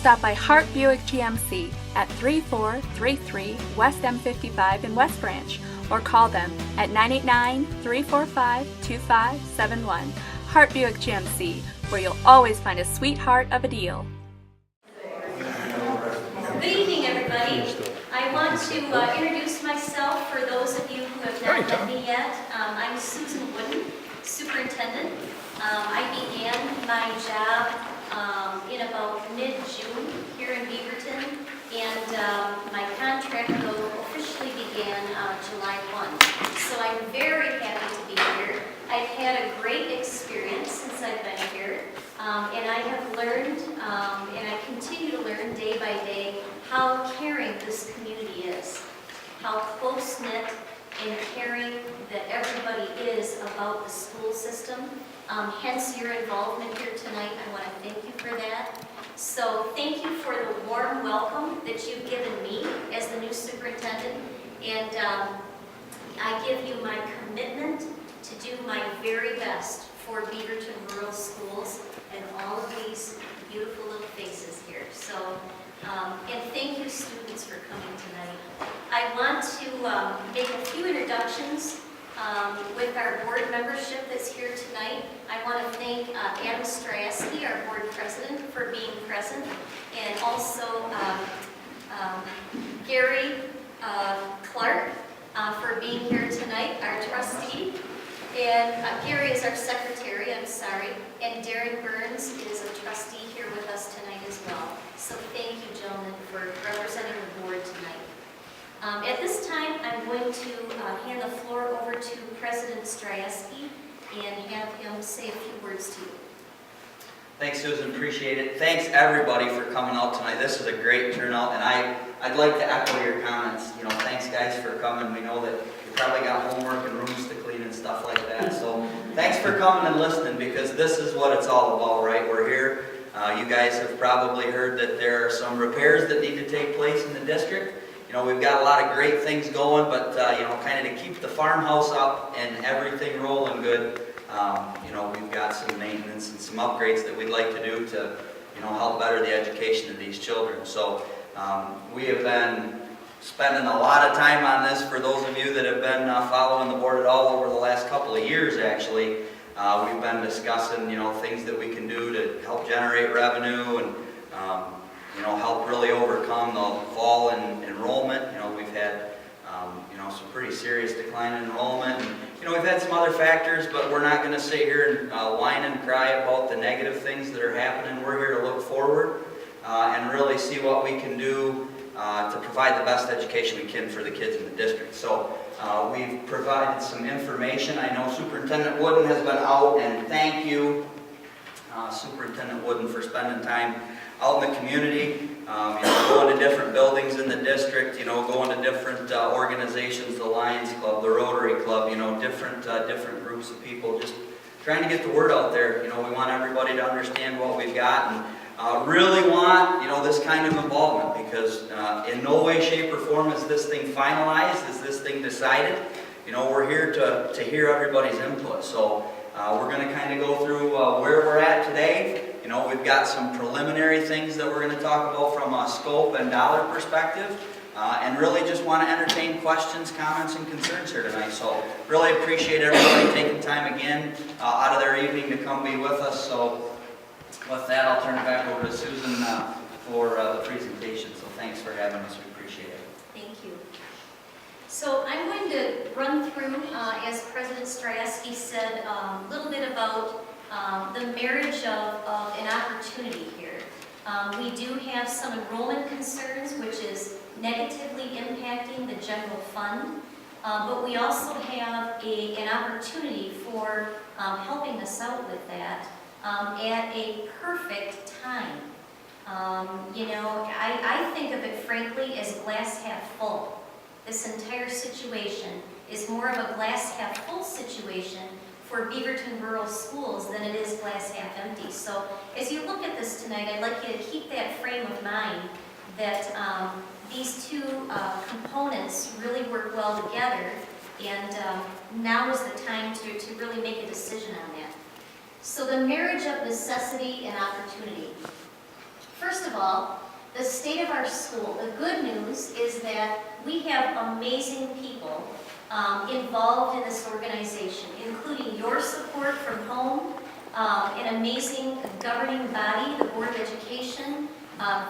stop by Hart Buick GMC at 3433 West M55 in West Branch, or call them at 989-345-2571. Hart Buick GMC, where you'll always find a sweetheart of a deal. Good evening, everybody. I want to introduce myself for those of you who have not met me yet. I'm Susan Wooden, Superintendent. I began my job in about mid-June here in Beaverton, and my contract though officially began July 1. So I'm very happy to be here. I've had a great experience since I've been here, and I have learned, and I continue to learn day by day, how caring this community is, how close-knit and caring that everybody is about the school system. Hence your involvement here tonight. I want to thank you for that. So thank you for the warm welcome that you've given me as the new superintendent, and I give you my commitment to do my very best for Beaverton Rural Schools and all of these beautiful little faces here. So, and thank you students for coming tonight. I want to make a few introductions with our board membership that's here tonight. I want to thank Adam Strayaski, our board president, for being present, and also Gary Clark for being here tonight, our trustee. And Gary is our secretary, I'm sorry, and Darren Burns is a trustee here with us tonight as well. So thank you, gentlemen, for representing the board tonight. At this time, I'm going to hand the floor over to President Strayaski and have him say a few words to you. Thanks, Susan. Appreciate it. Thanks, everybody, for coming out tonight. This is a great turnout, and I'd like to echo your comments. You know, thanks, guys, for coming. We know that you probably got homework and rooms to clean and stuff like that. So thanks for coming and listening, because this is what it's all about, right? We're here. You guys have probably heard that there are some repairs that need to take place in the district. You know, we've got a lot of great things going, but, you know, kind of to keep the farmhouse up and everything rolling good, you know, we've got some maintenance and some upgrades that we'd like to do to, you know, help better the education of these children. So we have been spending a lot of time on this. For those of you that have been following the board at all over the last couple of years, actually, we've been discussing, you know, things that we can do to help generate revenue and, you know, help really overcome the fall in enrollment. You know, we've had, you know, some pretty serious decline in enrollment. And, you know, we've had some other factors, but we're not going to sit here and whine and cry about the negative things that are happening. We're here to look forward and really see what we can do to provide the best education we can for the kids in the district. So we've provided some information. I know Superintendent Wooden has been out, and thank you, Superintendent Wooden, for spending time out in the community, you know, going to different buildings in the district, you know, going to different organizations, the Lions Club, the Rotary Club, you know, different groups of people, just trying to get the word out there. You know, we want everybody to understand what we've got, and really want, you know, this kind of involvement, because in no way, shape, or form is this thing finalized, is this thing decided. You know, we're here to hear everybody's input. So we're going to kind of go through where we're at today. You know, we've got some preliminary things that we're going to talk about from a scope and dollar perspective, and really just want to entertain questions, comments, and concerns here tonight. So really appreciate everybody taking time again out of their evening to come be with us. So with that, I'll turn it back over to Susan for the presentation. So thanks for having us. We appreciate it. Thank you. So I'm going to run through, as President Strayaski said, a little bit about the marriage of an opportunity here. We do have some enrollment concerns, which is negatively impacting the general fund, but we also have an opportunity for helping us out with that at a perfect time. You know, I think of it frankly as glass half full. This entire situation is more of a glass half full situation for Beaverton Rural Schools than it is glass half empty. So as you look at this tonight, I'd like you to keep that frame of mind that these two components really work well together, and now is the time to really make a decision on that. So the marriage of necessity and opportunity. First of all, the state of our school. The good news is that we have amazing people involved in this organization, including your support from home, an amazing governing body, the Board of Education,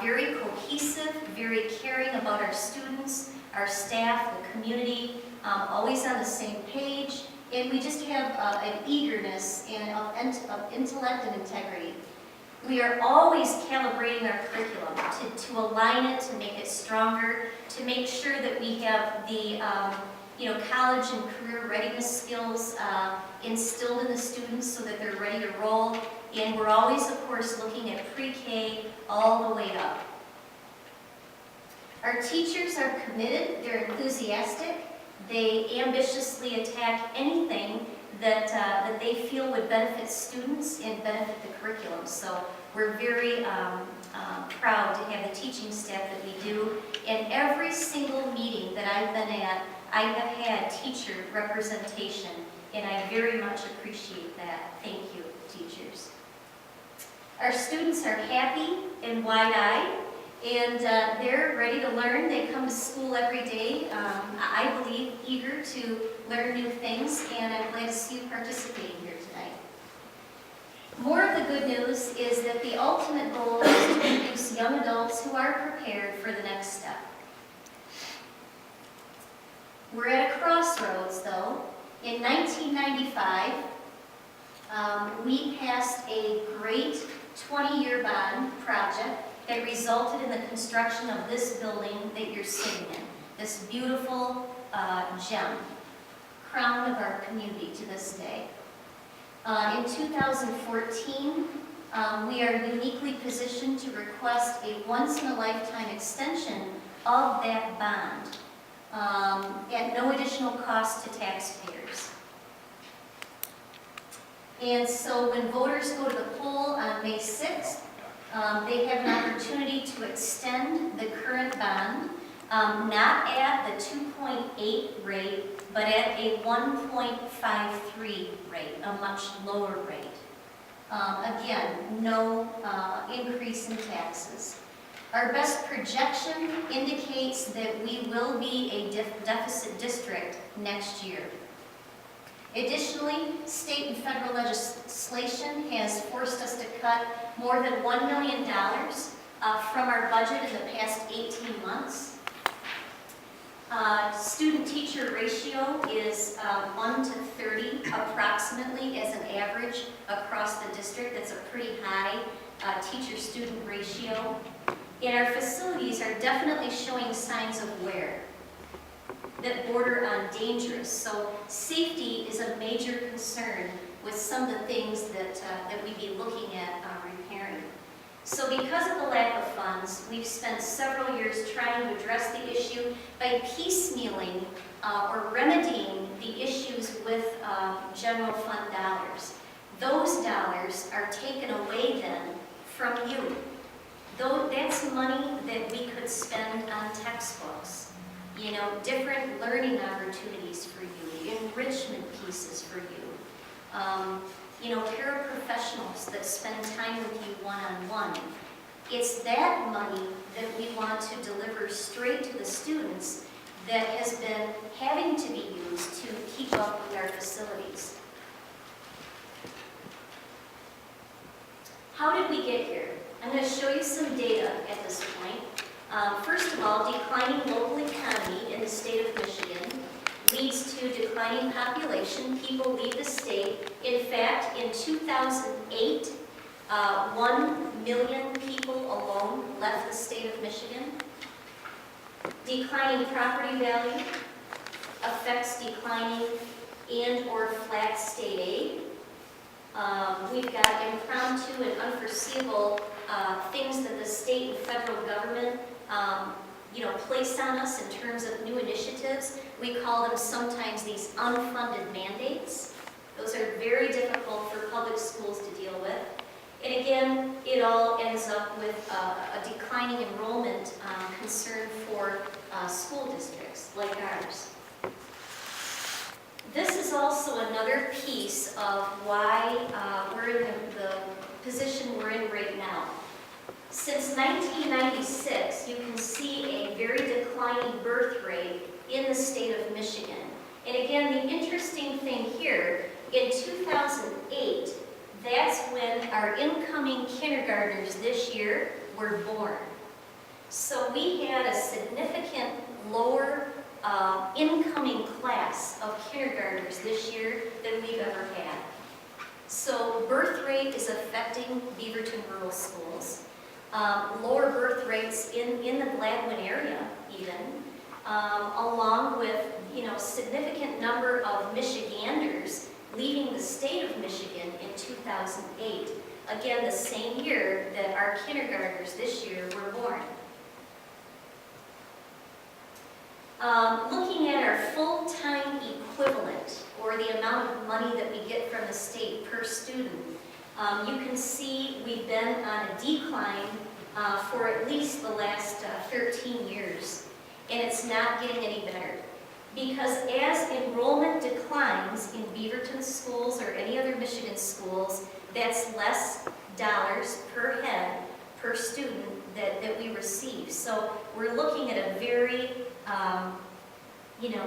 very cohesive, very caring about our students, our staff, the community, always on the same page, and we just have an eagerness and of intellect and integrity. We are always calibrating our curriculum to align it, to make it stronger, to make sure that we have the college and career readiness skills instilled in the students so that they're ready to roll. And we're always, of course, looking at pre-K all the way up. Our teachers are committed, they're enthusiastic, they ambitiously attack anything that they feel would benefit students and benefit the curriculum. So we're very proud to have the teaching staff that we do. In every single meeting that I've been at, I have had teacher representation, and I very much appreciate that. Thank you, teachers. Our students are happy and wide-eyed, and they're ready to learn. They come to school every day, I believe, eager to learn new things, and I'm glad to see you participating here tonight. More of the good news is that the ultimate goal is to produce young adults who are prepared for the next step. We're at a crossroads, though. In 1995, we passed a great 20-year bond project that resulted in the construction of this building that you're sitting in, this beautiful gem, crown of our community to this day. In 2014, we are uniquely positioned to request a once-in-a-lifetime extension of that bond at no additional cost to taxpayers. And so when voters go to the poll on May 6th, they have an opportunity to extend the current bond, not at the 2.8 rate, but at a 1.53 rate, a much lower rate. Again, no increase in taxes. Our best projection indicates that we will be a deficit district next year. Additionally, state and federal legislation has forced us to cut more than $1 million from our budget in the past 18 months. Student-teacher ratio is 1 to 30 approximately as an average across the district. That's a pretty high teacher-student ratio. And our facilities are definitely showing signs of wear that border on dangerous. So safety is a major concern with some of the things that we'd be looking at repairing. So because of the lack of funds, we've spent several years trying to address the issue by piecemealing or remedying the issues with general fund dollars. Those dollars are taken away then from you. Though that's money that we could spend on textbooks, different learning opportunities for you, enrichment pieces for you, paraprofessionals that spend time with you one-on-one. It's that money that we want to deliver straight to the students that has been having to be used to keep up with our facilities. How did we get here? I'm going to show you some data at this point. First of all, declining local economy in the state of Michigan leads to declining population. People leave the state. In fact, in 2008, 1 million people alone left the state of Michigan. Declining property value affects declining and or flat state aid. We've got impromptu and unforeseeable things that the state and federal government place on us in terms of new initiatives. We call them sometimes these unfunded mandates. Those are very difficult for public schools to deal with. And again, it all ends up with a declining enrollment concern for school districts like ours. This is also another piece of why we're in the position we're in right now. Since 1996, you can see a very declining birth rate in the state of Michigan. And again, the interesting thing here, in 2008, that's when our incoming kindergartners this year were born. So we had a significant lower incoming class of kindergartners this year than we've ever had. So birth rate is affecting Beaverton rural schools. Lower birth rates in the Gladwin area even, along with significant number of Michiganders leaving the state of Michigan in 2008. Again, the same year that our kindergartners this year were born. Looking at our full-time equivalent, or the amount of money that we get from the state per student, you can see we've been on a decline for at least the last 13 years, and it's not getting any better. Because as enrollment declines in Beaverton schools or any other Michigan schools, that's less dollars per head, per student that we receive. So we're looking at a very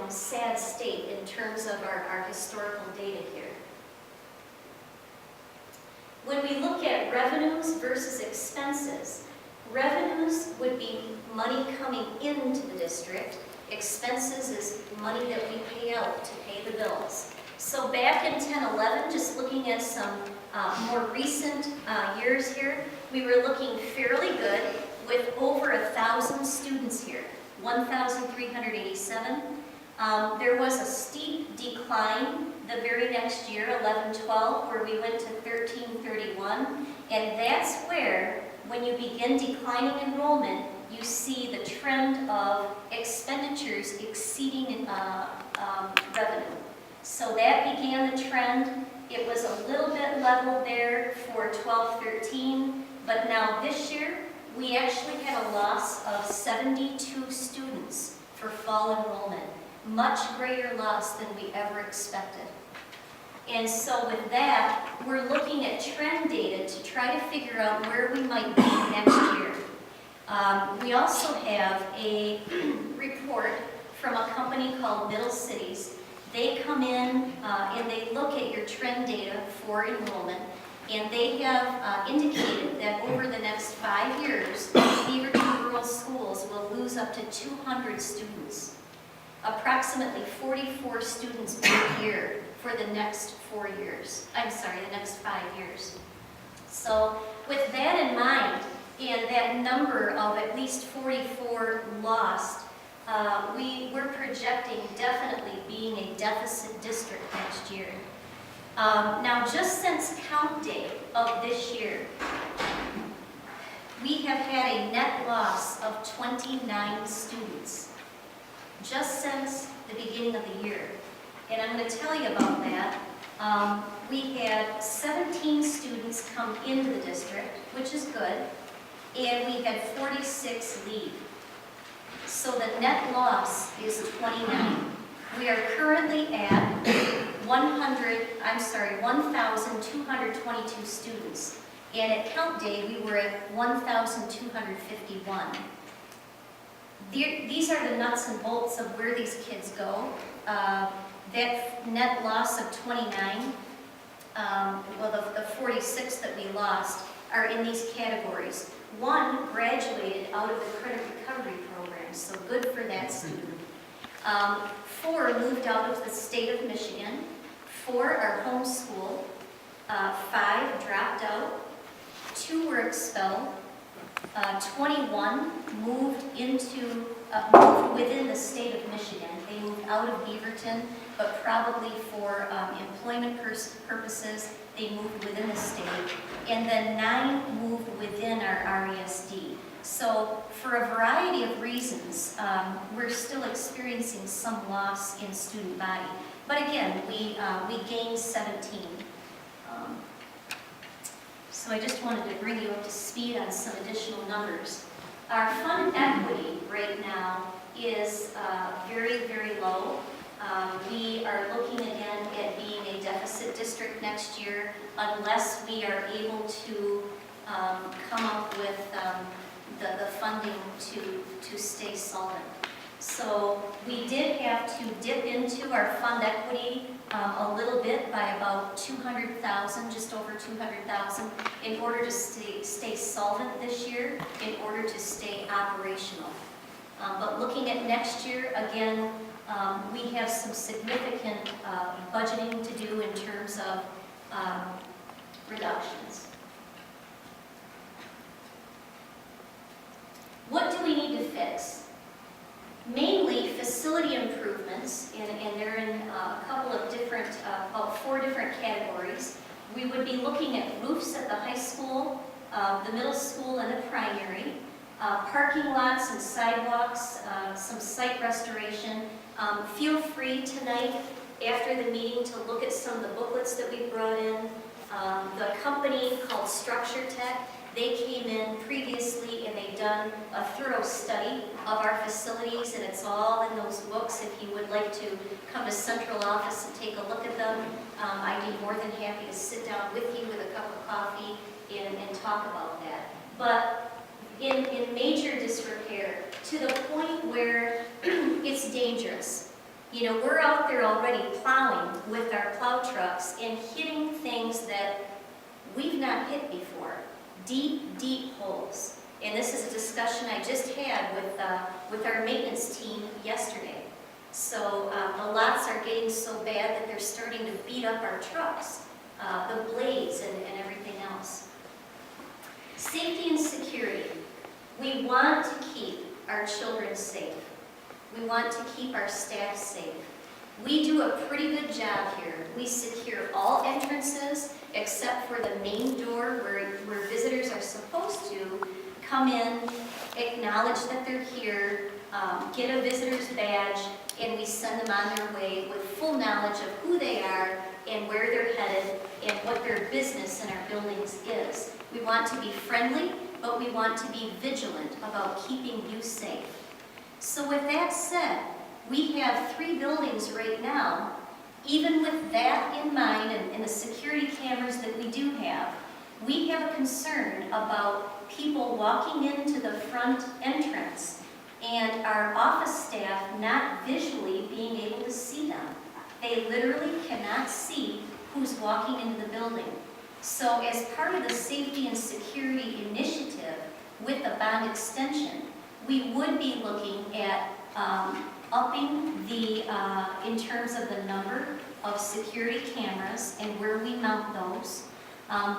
sad state in terms of our historical data here. When we look at revenues versus expenses, revenues would be money coming into the district. Expenses is money that we pay out to pay the bills. So back in 10-11, just looking at some more recent years here, we were looking fairly good with over 1,000 students here, 1,387. There was a steep decline the very next year, 11-12, where we went to 1331, and that's where, when you begin declining enrollment, you see the trend of expenditures exceeding revenue. So that began the trend. It was a little bit level there for 12-13, but now this year, we actually had a loss of 72 students for fall enrollment. Much greater loss than we ever expected. And so with that, we're looking at trend data to try to figure out where we might be next year. We also have a report from a company called Middle Cities. They come in and they look at your trend data for enrollment, and they have indicated that over the next 5 years, Beaverton rural schools will lose up to 200 students. Approximately 44 students per year for the next 4 years. The next 5 years. So with that in mind, and that number of at least 44 lost, we're projecting definitely being a deficit district next year. Now, just since count day of this year, we have had a net loss of 29 students. Just since the beginning of the year. And I'm going to tell you about that. We had 17 students come into the district, which is good, and we had 46 leave. So the net loss is 29. We are currently at 1,222 students, and at count day we were at 1,251. These are the nuts and bolts of where these kids go. That net loss of 29, the 46 that we lost are in these categories. 1 graduated out of the credit recovery program, so good for that student. 4 moved out of the state of Michigan. 4 are homeschooled. 5 dropped out. 2 were expelled. 21 moved within the state of Michigan. They moved out of Beaverton, but probably for employment purposes, they moved within the state. And then 9 moved within our RESD. So for a variety of reasons, we're still experiencing some loss in student body. But again, we gained 17. So I just wanted to bring you up to speed on some additional numbers. Our fund equity right now is very, very low. We are looking again at being a deficit district next year unless we are able to come up with the funding to stay solvent. So we did have to dip into our fund equity a little bit by about 200,000, just over 200,000, in order to stay solvent this year, in order to stay operational. But looking at next year, again, we have some significant budgeting to do in terms of reductions. What do we need to fix? Mainly facility improvements, and they're in a couple of different, about 4 different categories. We would be looking at roofs at the high school, the middle school, and the primary, parking lots and sidewalks, some site restoration. Feel free tonight, after the meeting, to look at some of the booklets that we brought in. The company called Structure Tech, they came in previously and they've done a thorough study of our facilities, and it's all in those books. If you would like to come to central office and take a look at them, I'd be more than happy to sit down with you with a cup of coffee and talk about that. But in major disrepair, to the point where it's dangerous. You know, we're out there already plowing with our plow trucks and hitting things that we've not hit before. Deep, deep holes. And this is a discussion I just had with our maintenance team yesterday. So the lots are getting so bad that they're starting to beat up our trucks, the blades and everything else. Safety and security. We want to keep our children safe. We want to keep our staff safe. We do a pretty good job here. We secure all entrances except for the main door where visitors are supposed to come in, acknowledge that they're here, get a visitor's badge, and we send them on their way with full knowledge of who they are and where they're headed and what their business in our buildings is. We want to be friendly, but we want to be vigilant about keeping you safe. So with that said, we have 3 buildings right now. Even with that in mind and the security cameras that we do have, we have a concern about people walking into the front entrance and our office staff not visually being able to see them. They literally cannot see who's walking into the building. So as part of the safety and security initiative with the bond extension, we would be looking at upping the, in terms of the number of security cameras and where we mount those.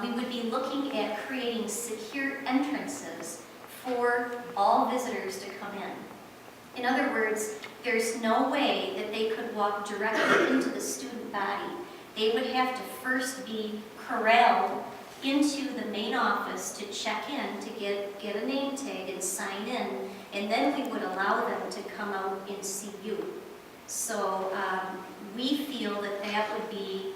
We would be looking at creating secure entrances for all visitors to come in. In other words, there's no way that they could walk directly into the student body. They would have to first be corralled into the main office to check in, to get a name tag and sign in, and then we would allow them to come out and see you. So we feel that that would be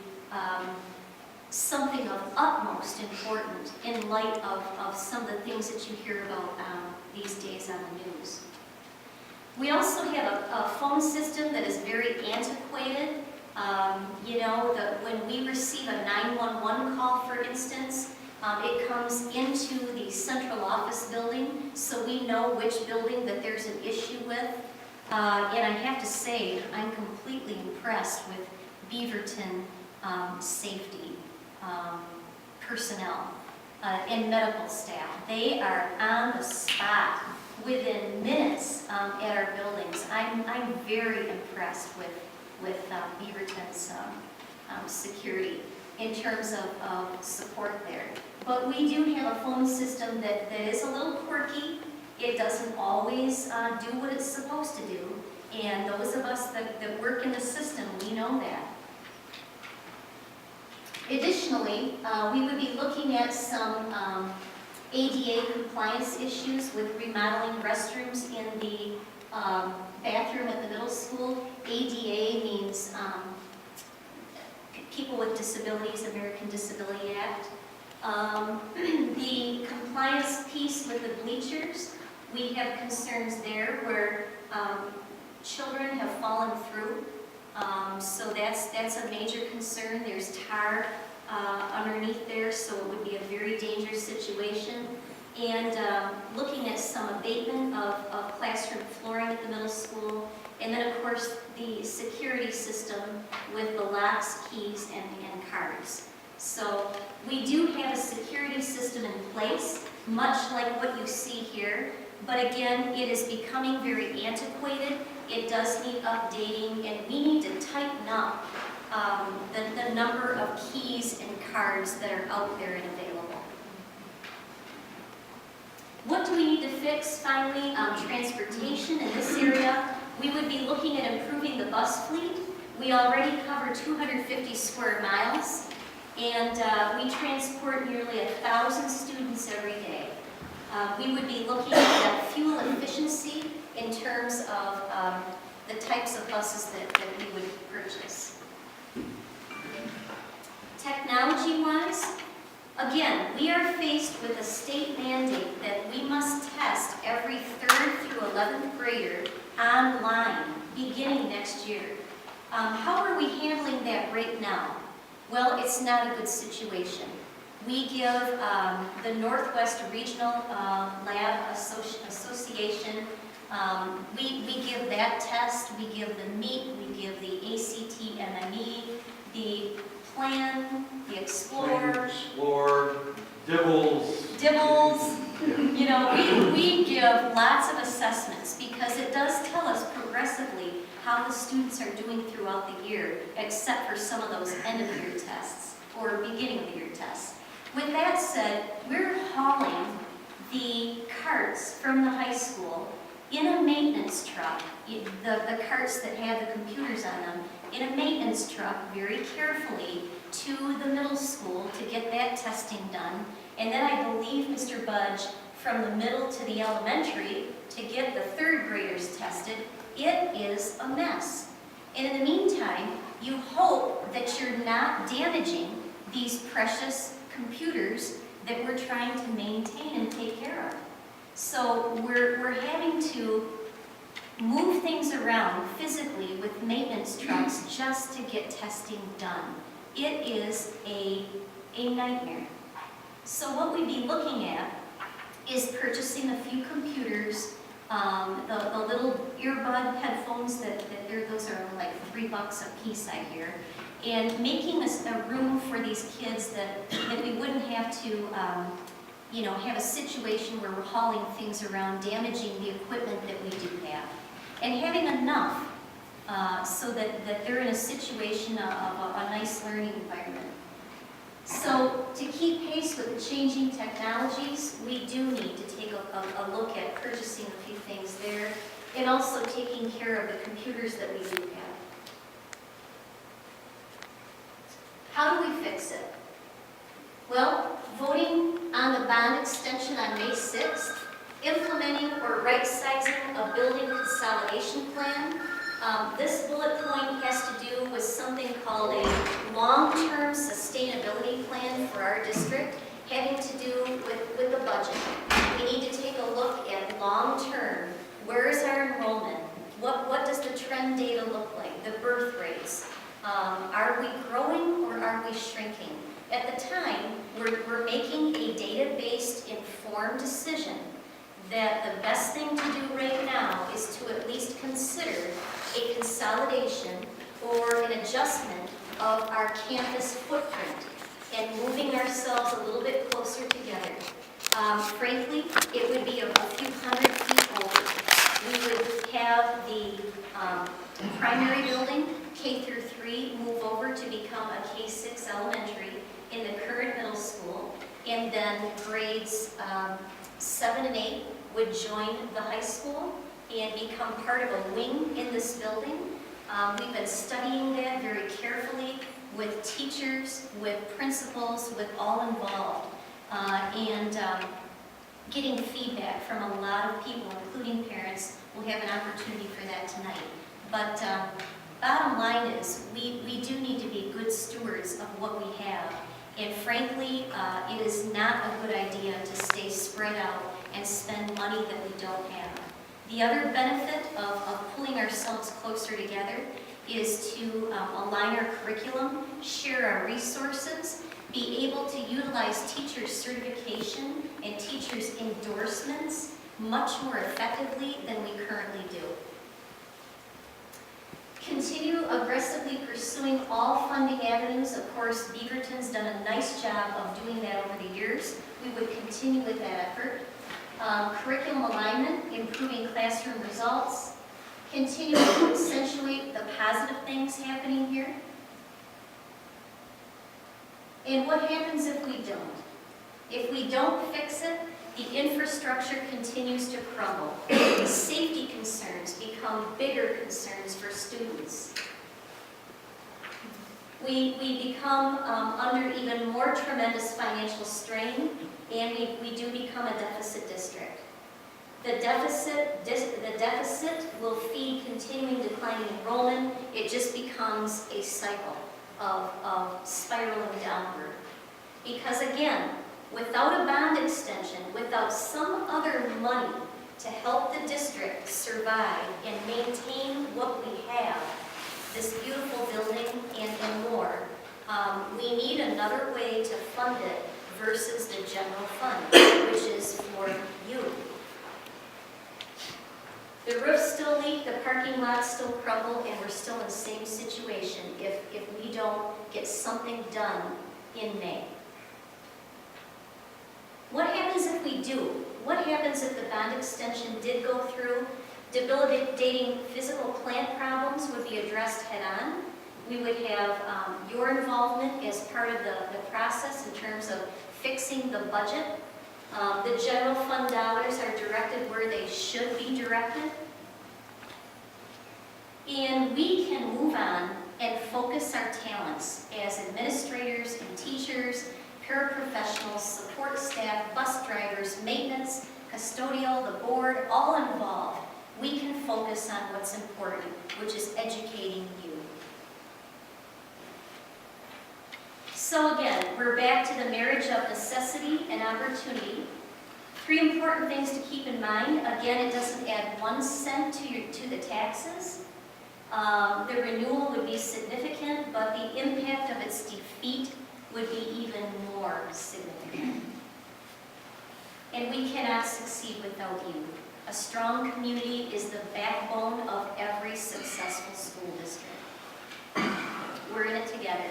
something of utmost importance in light of some of the things that you hear about these days on the news. We also have a phone system that is very antiquated. You know, when we receive a 911 call, for instance, it comes into the central office building, so we know which building that there's an issue with. And I have to say, I'm completely impressed with Beaverton safety personnel and medical staff. They are on the spot within minutes at our buildings. I'm very impressed with Beaverton's security in terms of support there. But we do have a phone system that is a little quirky. It doesn't always do what it's supposed to do. And those of us that work in the system, we know that. Additionally, we would be looking at some ADA compliance issues with remodeling restrooms in the bathroom at the middle school. ADA means People with Disabilities, American Disability Act. The compliance piece with the bleachers, we have concerns there where children have fallen through. So that's a major concern. There's tar underneath there, so it would be a very dangerous situation. And looking at some abatement of classroom flooring at the middle school, and then of course the security system with the locks, keys, and cards. So we do have a security system in place, much like what you see here, but again, it is becoming very antiquated. It does need updating, and we need to tighten up the number of keys and cards that are out there and available. What do we need to fix? Finally, transportation in this area. We would be looking at improving the bus fleet. We already cover 250 square miles, and we transport nearly 1,000 students every day. We would be looking at fuel efficiency in terms of the types of buses that we would purchase. Technology-wise, again, we are faced with a state mandate that we must test every 3rd through 11th grader online beginning next year. How are we handling that right now? Well, it's not a good situation. We give the Northwest Regional Lab Association, we give that test, we give the MEET, we give the ACT MME, the Plan, the Explorer, Dibbles, you know, we give lots of assessments because it does tell us progressively how the students are doing throughout the year, except for some of those end of the year tests or beginning of the year tests. With that said, we're hauling the carts from the high school in a maintenance truck, the carts that have the computers on them, in a maintenance truck very carefully to the middle school to get that testing done. And then I believe, Mr. Budge, from the middle to the elementary to get the 3rd graders tested. It is a mess. And in the meantime, you hope that you're not damaging these precious computers that we're trying to maintain and take care of. So we're having to move things around physically with maintenance trucks just to get testing done. It is a nightmare. So what we'd be looking at is purchasing a few computers, the little earbud headphones those are like $3 a piece, I hear, and making a room for these kids that we wouldn't have to have a situation where we're hauling things around, damaging the equipment that we do have, and having enough so that they're in a situation of a nice learning environment. So to keep pace with the changing technologies, we do need to take a look at purchasing a few things there, and also taking care of the computers that we do have. How do we fix it? Well, voting on the bond extension on May 6th, implementing or right-sizing a building consolidation plan. This bullet point has to do with something called a long-term sustainability plan for our district, having to do with the budget. We need to take a look at long-term. Where is our enrollment? What does the trend data look like? The birth rates. Are we growing or are we shrinking? At the time, we're making a data-based informed decision that the best thing to do right now is to at least consider a consolidation or an adjustment of our campus footprint and moving ourselves a little bit closer together. Frankly, it would be a few hundred people. We would have the primary building, K through 3, move over to become a K-6 elementary in the current middle school, and then grades 7 and 8 would join the high school and become part of a wing in this building. We've been studying that very carefully with teachers, with principals, with all involved, and getting feedback from a lot of people, including parents. We'll have an opportunity for that tonight. But bottom line is, we do need to be good stewards of what we have. And frankly, it is not a good idea to stay spread out and spend money that we don't have. The other benefit of pulling ourselves closer together is to align our curriculum, share our resources, be able to utilize teachers' certification and teachers' endorsements much more effectively than we currently do. Continue aggressively pursuing all funding avenues. Of course, Beaverton's done a nice job of doing that over the years. We would continue with that effort. Curriculum alignment, improving classroom results, continuing to accentuate the positive things happening here. And what happens if we don't? If we don't fix it, the infrastructure continues to crumble. Safety concerns become bigger concerns for students. We become under even more tremendous financial strain, and we do become a deficit district. The deficit will feed continuing declining enrollment. It just becomes a cycle of spiraling downward. Because again, without a bond extension, without some other money to help the district survive and maintain what we have, this beautiful building and more, we need another way to fund it versus the general fund, which is for you. The roofs still leak, the parking lots still crumble, and we're still in the same situation if we don't get something done in May. What happens if we do? What happens if the bond extension did go through? Debilitating physical plant problems would be addressed head-on. We would have your involvement as part of the process in terms of fixing the budget. The general fund dollars are directed where they should be directed. And we can move on and focus our talents as administrators and teachers, paraprofessionals, support staff, bus drivers, maintenance, custodial, the board, all involved. We can focus on what's important, which is educating you. So again, we're back to the marriage of necessity and opportunity. 3 important things to keep in mind. Again, it doesn't add 1 cent to the taxes. The renewal would be significant, but the impact of its defeat would be even more significant. And we cannot succeed without you. A strong community is the backbone of every successful school district. We're in it together.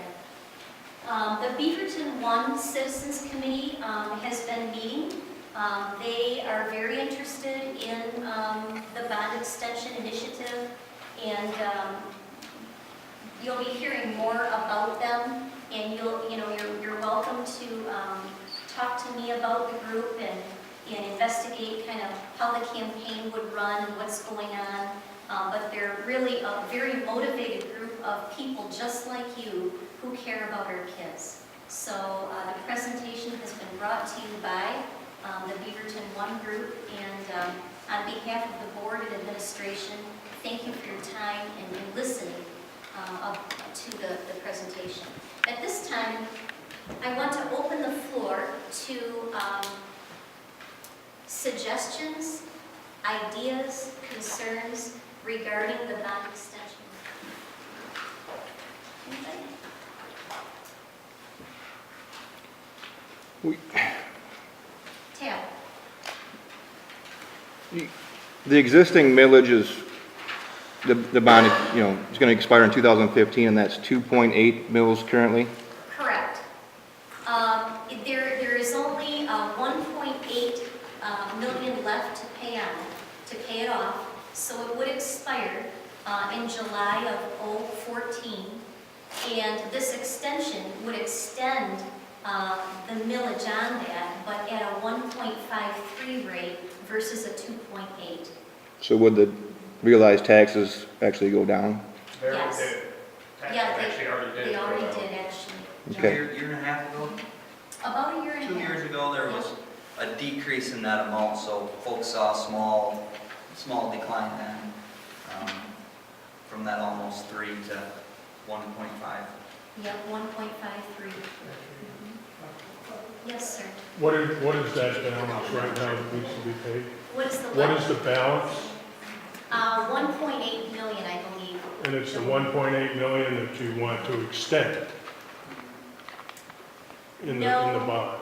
The Beaverton 1 Citizens Committee has been meeting. They are very interested in the bond extension initiative, and you'll be hearing more about them. And you're welcome to talk to me about the group and investigate kind of how the campaign would run and what's going on. But they're really a very motivated group of people just like you who care about our kids. So the presentation has been brought to you by the Beaverton 1 group, and on behalf of the board and administration, thank you for your time and listening to the presentation. At this time, I want to open the floor to suggestions, ideas, concerns regarding the bond extension. Anybody? Tab. The existing millage is, the bond, is going to expire in 2015, and that's 2.8 mils currently? Correct. There is only 1.8 million left to pay it off, so it would expire in July of 2014, and this extension would extend the millage on that, but at a 1.53 rate versus a 2.8. So would the realized taxes actually go down? Yes. Yeah, Actually already did. they already did, actually. Okay. Year and a half ago, About a year and a 2 half. years ago, there was a decrease in that amount, so folks saw a small decline then, from that almost 3 to 1.5. Yep, 1.53. Yes, sir. What is that balance right now that needs to be paid? What is the What is the balance? 1.8 million, I believe. And it's the 1.8 million that you want to extend in the No. bond?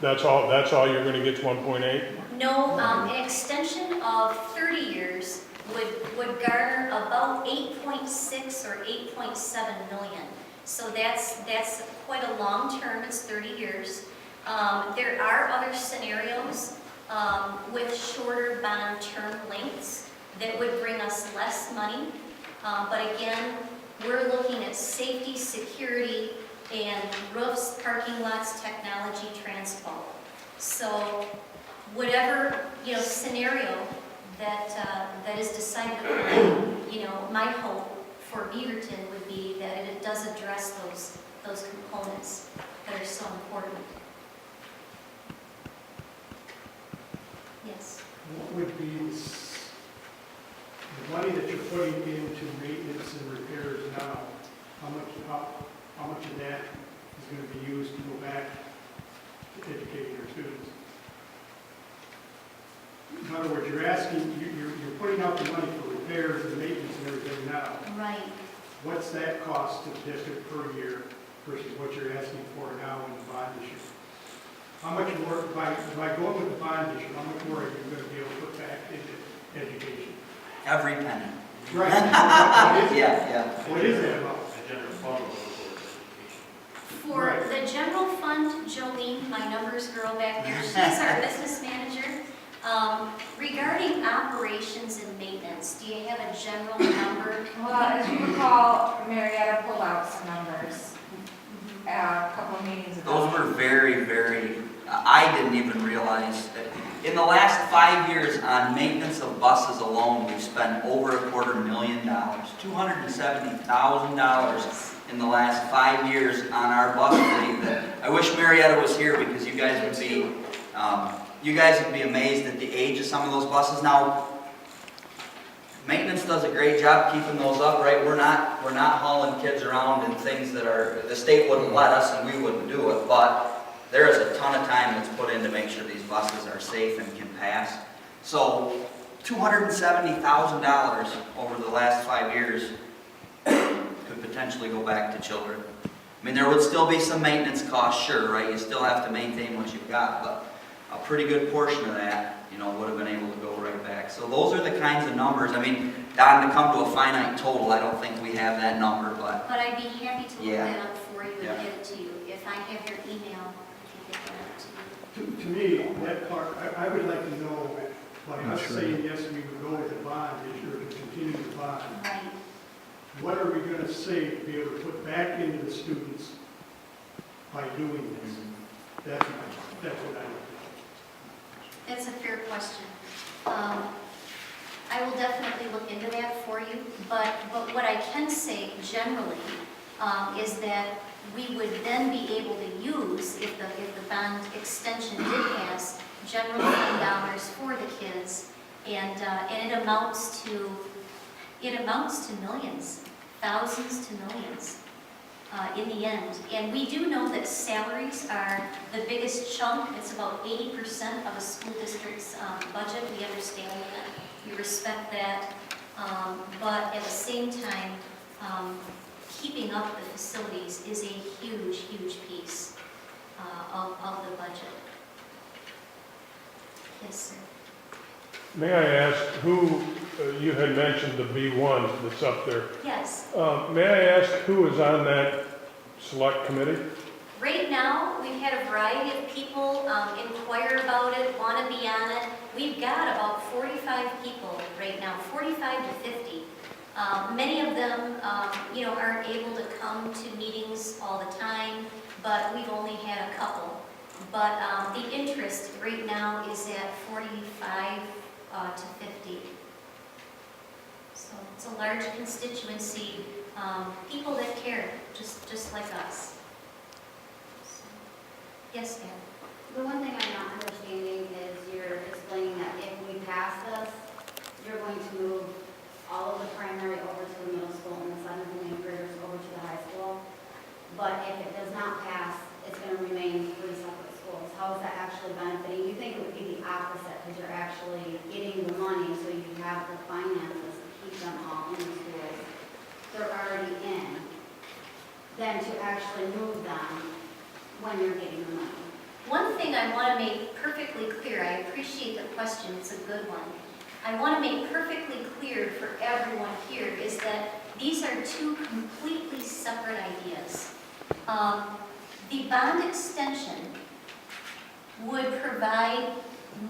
That's all you're gonna get, 1.8? No, an extension of 30 years would garner about 8.6 or 8.7 million. So that's quite a long term, it's 30 years. There are other scenarios with shorter bond term lengths that would bring us less money. But again, we're looking at safety, security, and roofs, parking lots, technology, transpo. So whatever, scenario that is decided upon, my hope for Beaverton would be that it does address those components that are so important. Yes. What would be the money that you're putting into maintenance and repairs now? How much of that is going to be used to go back to educating your students? In other words, you're putting out the money for repairs and maintenance and everything now. Right. What's that cost to the district per year versus what you're asking for now in the bond issue? How much more, by going with the bond issue, how much more are you going to be able to put back into education? Every penny. Right. Yeah. What is that about? For Right. the general fund, Jolene, my numbers girl back there, she's our business manager. Regarding operations and maintenance, do you have a general number? Well, as you recall, Marietta pulled out some numbers a couple of meetings ago. Those were very, very, I didn't even realize that. In the last 5 years on maintenance of buses alone, we've spent over $250,000, $270,000 in the last 5 years on our bus fleet. I wish Marietta was here because you guys would be amazed at the age of some of those buses. Now, maintenance does a great job keeping those up, right? We're not hauling kids around in things that the state wouldn't let us and we wouldn't do it, but there is a ton of time that's put in to make sure these buses are safe and can pass. So $270,000 over the last 5 years could potentially go back to children. I mean, there would still be some maintenance costs, sure, right? You still have to maintain what you've got, but a pretty good portion of that, would have been able to go right back. So those are the kinds of numbers. I mean, Don, to come to a finite total, I don't think we have that number, but But I'd be happy to look Yeah. that up for you and Yeah. get it to you. If I have your email, I can get that up to you. To me, that part, I would like to know, like us saying yes, we would go with the bond issue or to continue the bond. Right. What are we going to say to be able to put back into the students by doing this? That's what I would. That's a fair question. I will definitely look into that for you, but what I can say generally is that we would then be able to use, if the bond extension did pass, general fund dollars for the kids, and it amounts to millions, thousands to millions. In the end. And we do know that salaries are the biggest chunk. It's about 80% of a school district's budget. We understand that. We respect that. But at the same time, keeping up the facilities is a huge, huge piece of the budget. Yes, sir. May I ask who, you had mentioned the B1 that's up there. Yes. May I ask who is on that select committee? Right now, we've had a variety of people inquire about it, want to be on it. We've got about 45 people right now, 45 to 50. Many of them, aren't able to come to meetings all the time, but we've only had a couple. But the interest right now is at 45 to 50. So it's a large constituency, people that care, just like us. So, yes, ma'am. The one thing I'm not understanding is you're explaining that if we pass this, you're going to move all of the primary over to the middle school and the 7th and 8th graders over to the high school. But if it does not pass, it's going to remain 3 separate schools. How is that actually benefiting? You think it would be the opposite because you're actually getting the money so you have the finances to keep them all in the schools. actually move them when you're getting the money. One thing I want to make perfectly clear, I appreciate the question, it's a good one. I want to make perfectly clear for everyone here is that these are two completely separate ideas. The bond extension would provide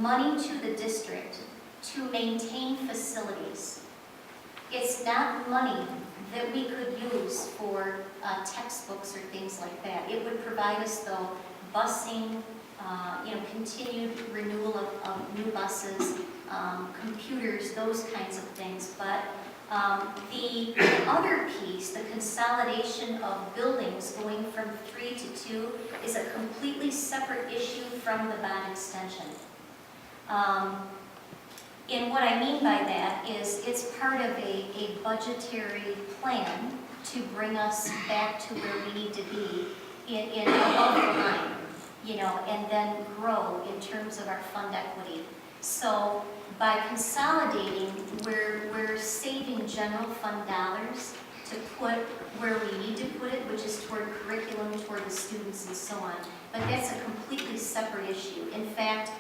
money to the district to maintain facilities. It's not money that we could use for textbooks or things like that. It would provide us, though, busing, continued renewal of new buses, computers, those kinds of things. But the other piece, the consolidation of buildings going from 3 to 2, is a completely separate issue from the bond extension. And what I mean by that is it's part of a budgetary plan to bring us back to where we need to be in above the line, and then grow in terms of our fund equity. So by consolidating, we're saving general fund dollars to put where we need to put it, which is toward curriculum, toward the students and so on. But that's a completely separate issue. In fact,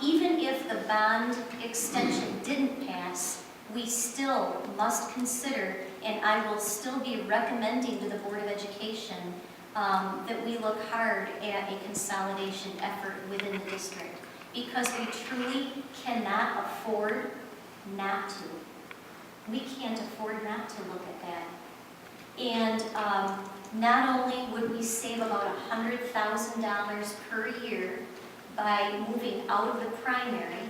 even if the bond extension didn't pass, we still must consider, and I will still be recommending to the Board of Education that we look hard at a consolidation effort within the district, because we truly cannot afford not to. We can't afford not to look at that. And not only would we save about $100,000 per year by moving out of the primary,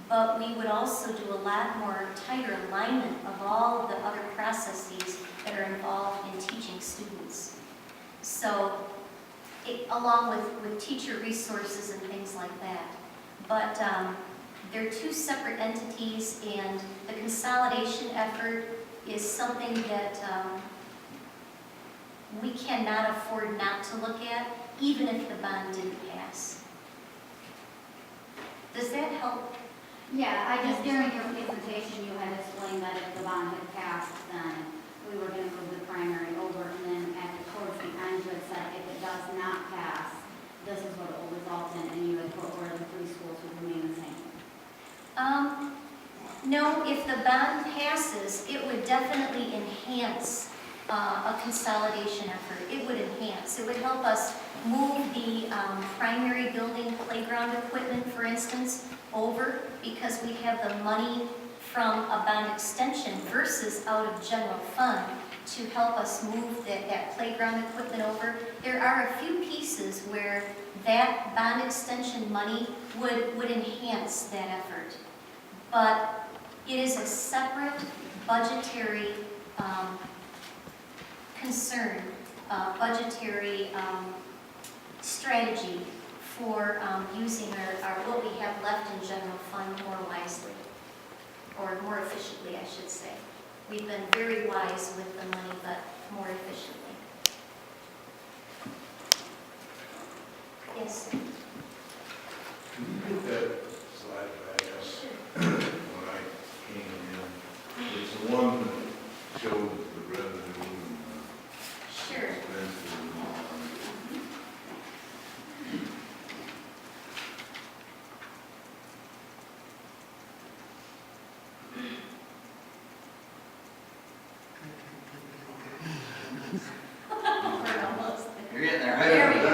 but we would also do a lot more tighter alignment of all the other processes that are involved in teaching students. So, along with teacher resources and things like that. But they're two separate entities, and the consolidation effort is something that we cannot afford not to look at, even if the bond didn't pass. Does that help? Yeah, during your presentation, you had explained that if the bond had passed, then we were going to move the primary over, and then towards the end, you had said if it does not pass, this is what it will result in, and you had put where the 3 schools would remain the same. No, if the bond passes, it would definitely enhance a consolidation effort. It would enhance. It would help us move the primary building playground equipment, for instance, over, because we have the money from a bond extension versus out of general fund to help us move that playground equipment over. There are a few pieces where that bond extension money would enhance that effort. But it is a separate budgetary concern, budgetary strategy for using our what we have left in general fund more wisely, or more efficiently, I should say. We've been very wise with the money, but more efficiently. Yes? Can you get that slide back up? Sure. When I came in, it's the one that shows the revenue and Sure. expenses and all that. We're almost there. You're getting there. There we go.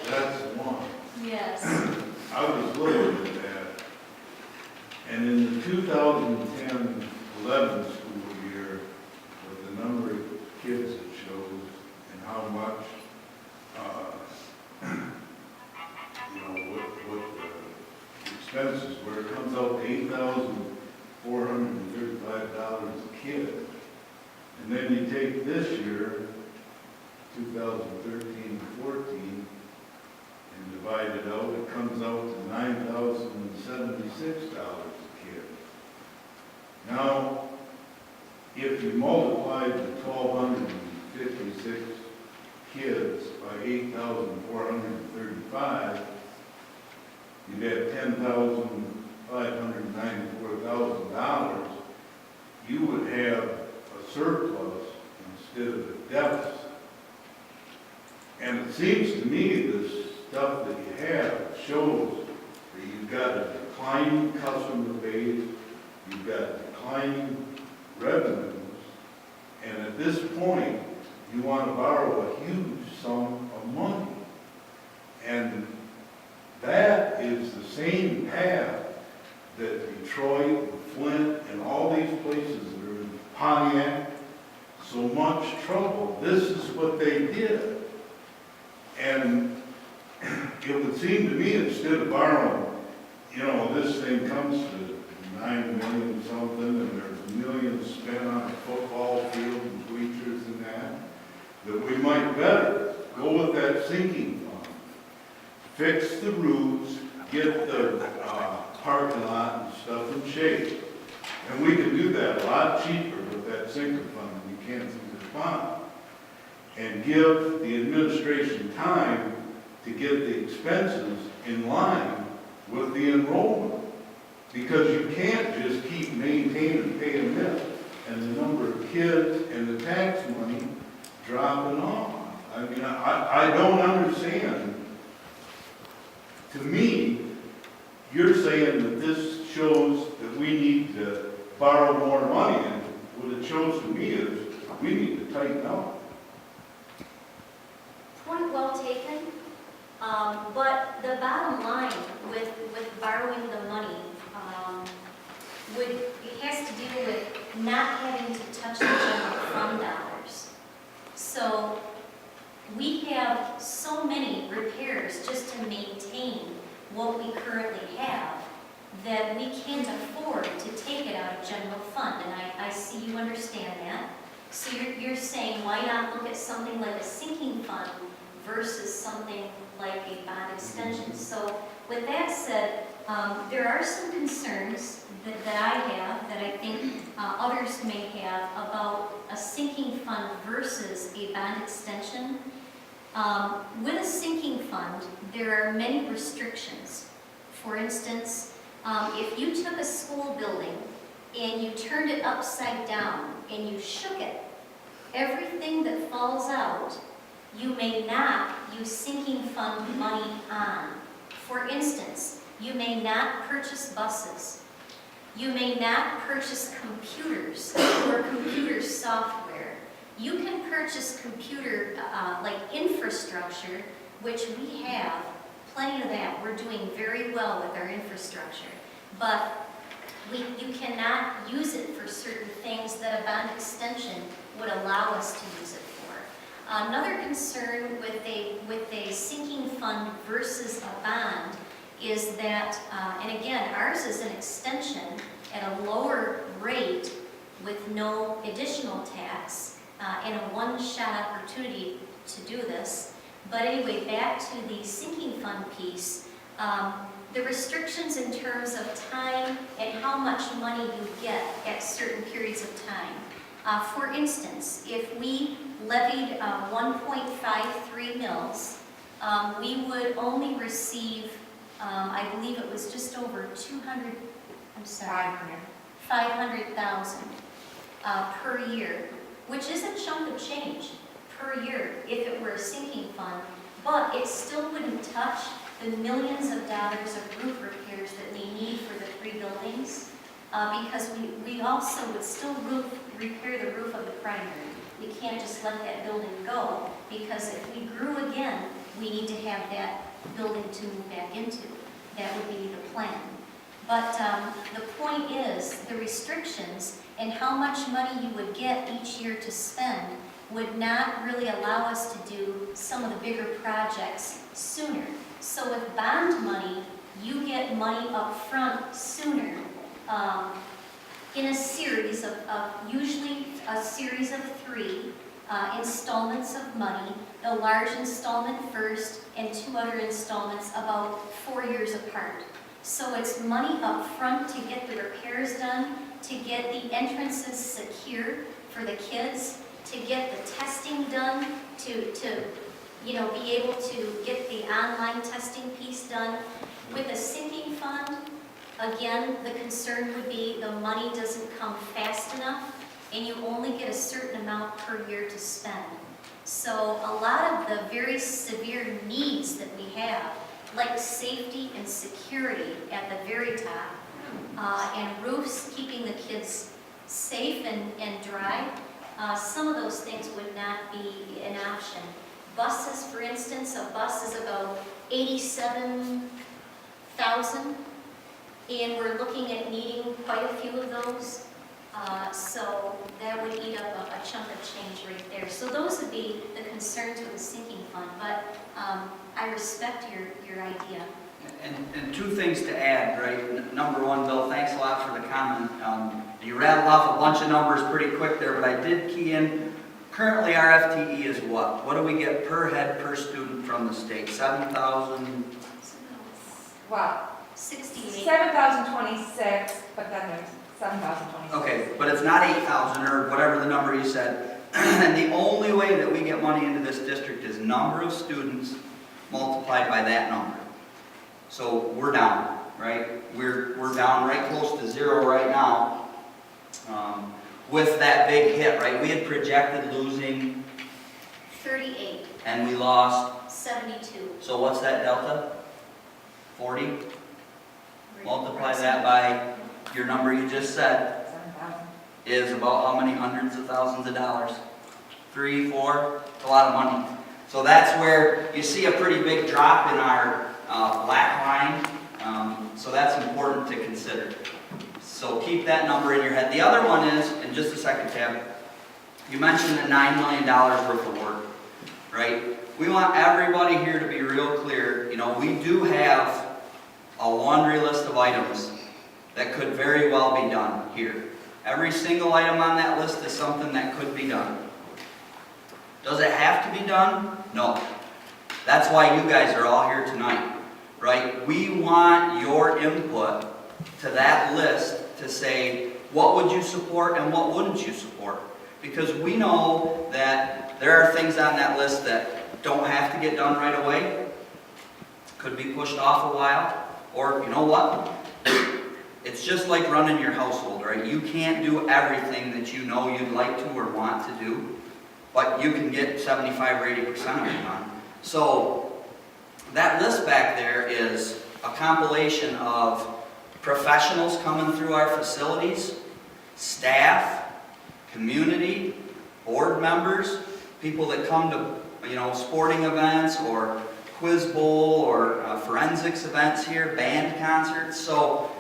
That's the one. Yes. I was looking at that, and in the 2010-11 school year, with the number of kids it shows and how much, what the expenses were, it comes out to $8,435 a kid. And then you take this year, 2013-14, and divide it out, it comes out to $9,076 a kid. Now, if you multiply the 1,256 kids by 8,435, you'd have $10,594,000. You would have a surplus instead of a deficit. seems to me this stuff that you have shows that you've got a declining customer base, you've got declining revenues, and at this point, you want to borrow a huge sum of money. And that is the same path that Detroit, Flint, and all these places that are in Pontiac, so much trouble. This is what they did. And it would seem to me, instead of borrowing, this thing comes to 9 million something, and there's millions spent on a football field and bleachers and that we might better go with that sinking fund. Fix the roofs, get the parking lot and stuff in shape. And we can do that a lot cheaper with that sinking fund than we can through this bond. And give the administration time to get the expenses in line with the enrollment. Because you can't just keep maintaining paying this and the number of kids and the tax money dropping off. I mean, I don't understand. To me, you're saying that this shows that we need to borrow more money, and what it shows to me is we need to tighten up. Point well taken. But the bottom line with borrowing the money, it has to do with not having to touch the general fund dollars. So we have so many repairs just to maintain what we currently have that we can't afford to take it out of general fund. And I see you understand that. So you're saying, why not look at something like a sinking fund versus something like a bond extension? So with that said, there are some concerns that I have, that I think others may have, about a sinking fund versus a bond extension. With a sinking fund, there are many restrictions. For instance, if you took a school building and you turned it upside down and you shook it, everything that falls out, you may not use sinking fund money on. For instance, you may not purchase buses. You may not purchase computers or computer software. You can purchase computer, like infrastructure, which we have plenty of that. We're doing very well with our infrastructure. But you cannot use it for certain things that a bond extension would allow us to use it for. Another concern with a sinking fund versus a bond is that, and again, ours is an extension at a lower rate with no additional tax, and a one-shot opportunity to do this. But anyway, back to the sinking fund piece, the restrictions in terms of time and how much money you get at certain periods of time. For instance, if we levied 1.53 mils, we would only receive, I believe it was just over 500,000 per year, which is a chunk of change per year if it were a sinking fund, but it still wouldn't touch the millions of dollars of roof repairs that we need for the 3 buildings, because we also would still repair the roof of the primary. We can't just let that building go, because if we grew again, we need to have that building to move back into. That would be the plan. But the point is, the restrictions and how much money you would get each year to spend would not really allow us to do some of the bigger projects sooner. So with bond money, you get money up front sooner in a series of usually a series of 3 installments of money, the large installment first and 2 other installments about 4 years apart. So it's money up front to get the repairs done, to get the entrances secure for the kids, to get the testing done, to be able to get the online testing piece done. With a sinking fund, again, the concern would be the money doesn't come fast enough, and you only get a certain amount per year to spend. So a lot of the very severe needs that we have, like safety and security at the very top, and roofs keeping the kids safe and dry, some of those things would not be an option. Buses, for instance, a bus is about 87,000, and we're looking at needing quite a few of those. So that would eat up a chunk of change right there. So those would be the concerns with the sinking fund, but I respect your idea. And two things to add, right? Number one, Bill, thanks a lot for the comment. You rattled off a bunch of numbers pretty quick there, but I did key in, currently our FTE is what? What do we get per head per student from the state? 7,000? Well, 68. 7,026, but then there's 7,026. Okay, but it's not 8,000 or whatever the number you said. And the only way that we get money into this district is number of students multiplied by that number. So we're down, right? We're down right close to zero right now with that big hit, right? We had projected losing 38, and we lost. 72. So what's that delta? 40? Multiply that by your number you just said 7,000. is about how many hundreds of thousands of dollars? 3, 4? It's a lot of money. So that's where you see a pretty big drop in our black line. So that's important to consider. So keep that number in your head. The other one is, in just a second, Tab, you mentioned the $9 million worth of work, right? We want everybody here to be real clear. You know, we do have a laundry list of items that could very well be done here. Every single item on that list is something that could be done. Does it have to be done? No. That's why you guys are all here tonight, right? We want your input to that list to say, what would you support and what wouldn't you support? Because we know that there are things on that list that don't have to get done right away, could be pushed off a while, or you know what? It's just like running your household, right? You can't do everything that you know you'd like to or want to do, but you can get 75 or 80% of it done. So that list back there is a compilation of professionals coming through our facilities, staff, community, board members, people that come to, you know, sporting events or quiz bowl or forensics events here, band concerts. So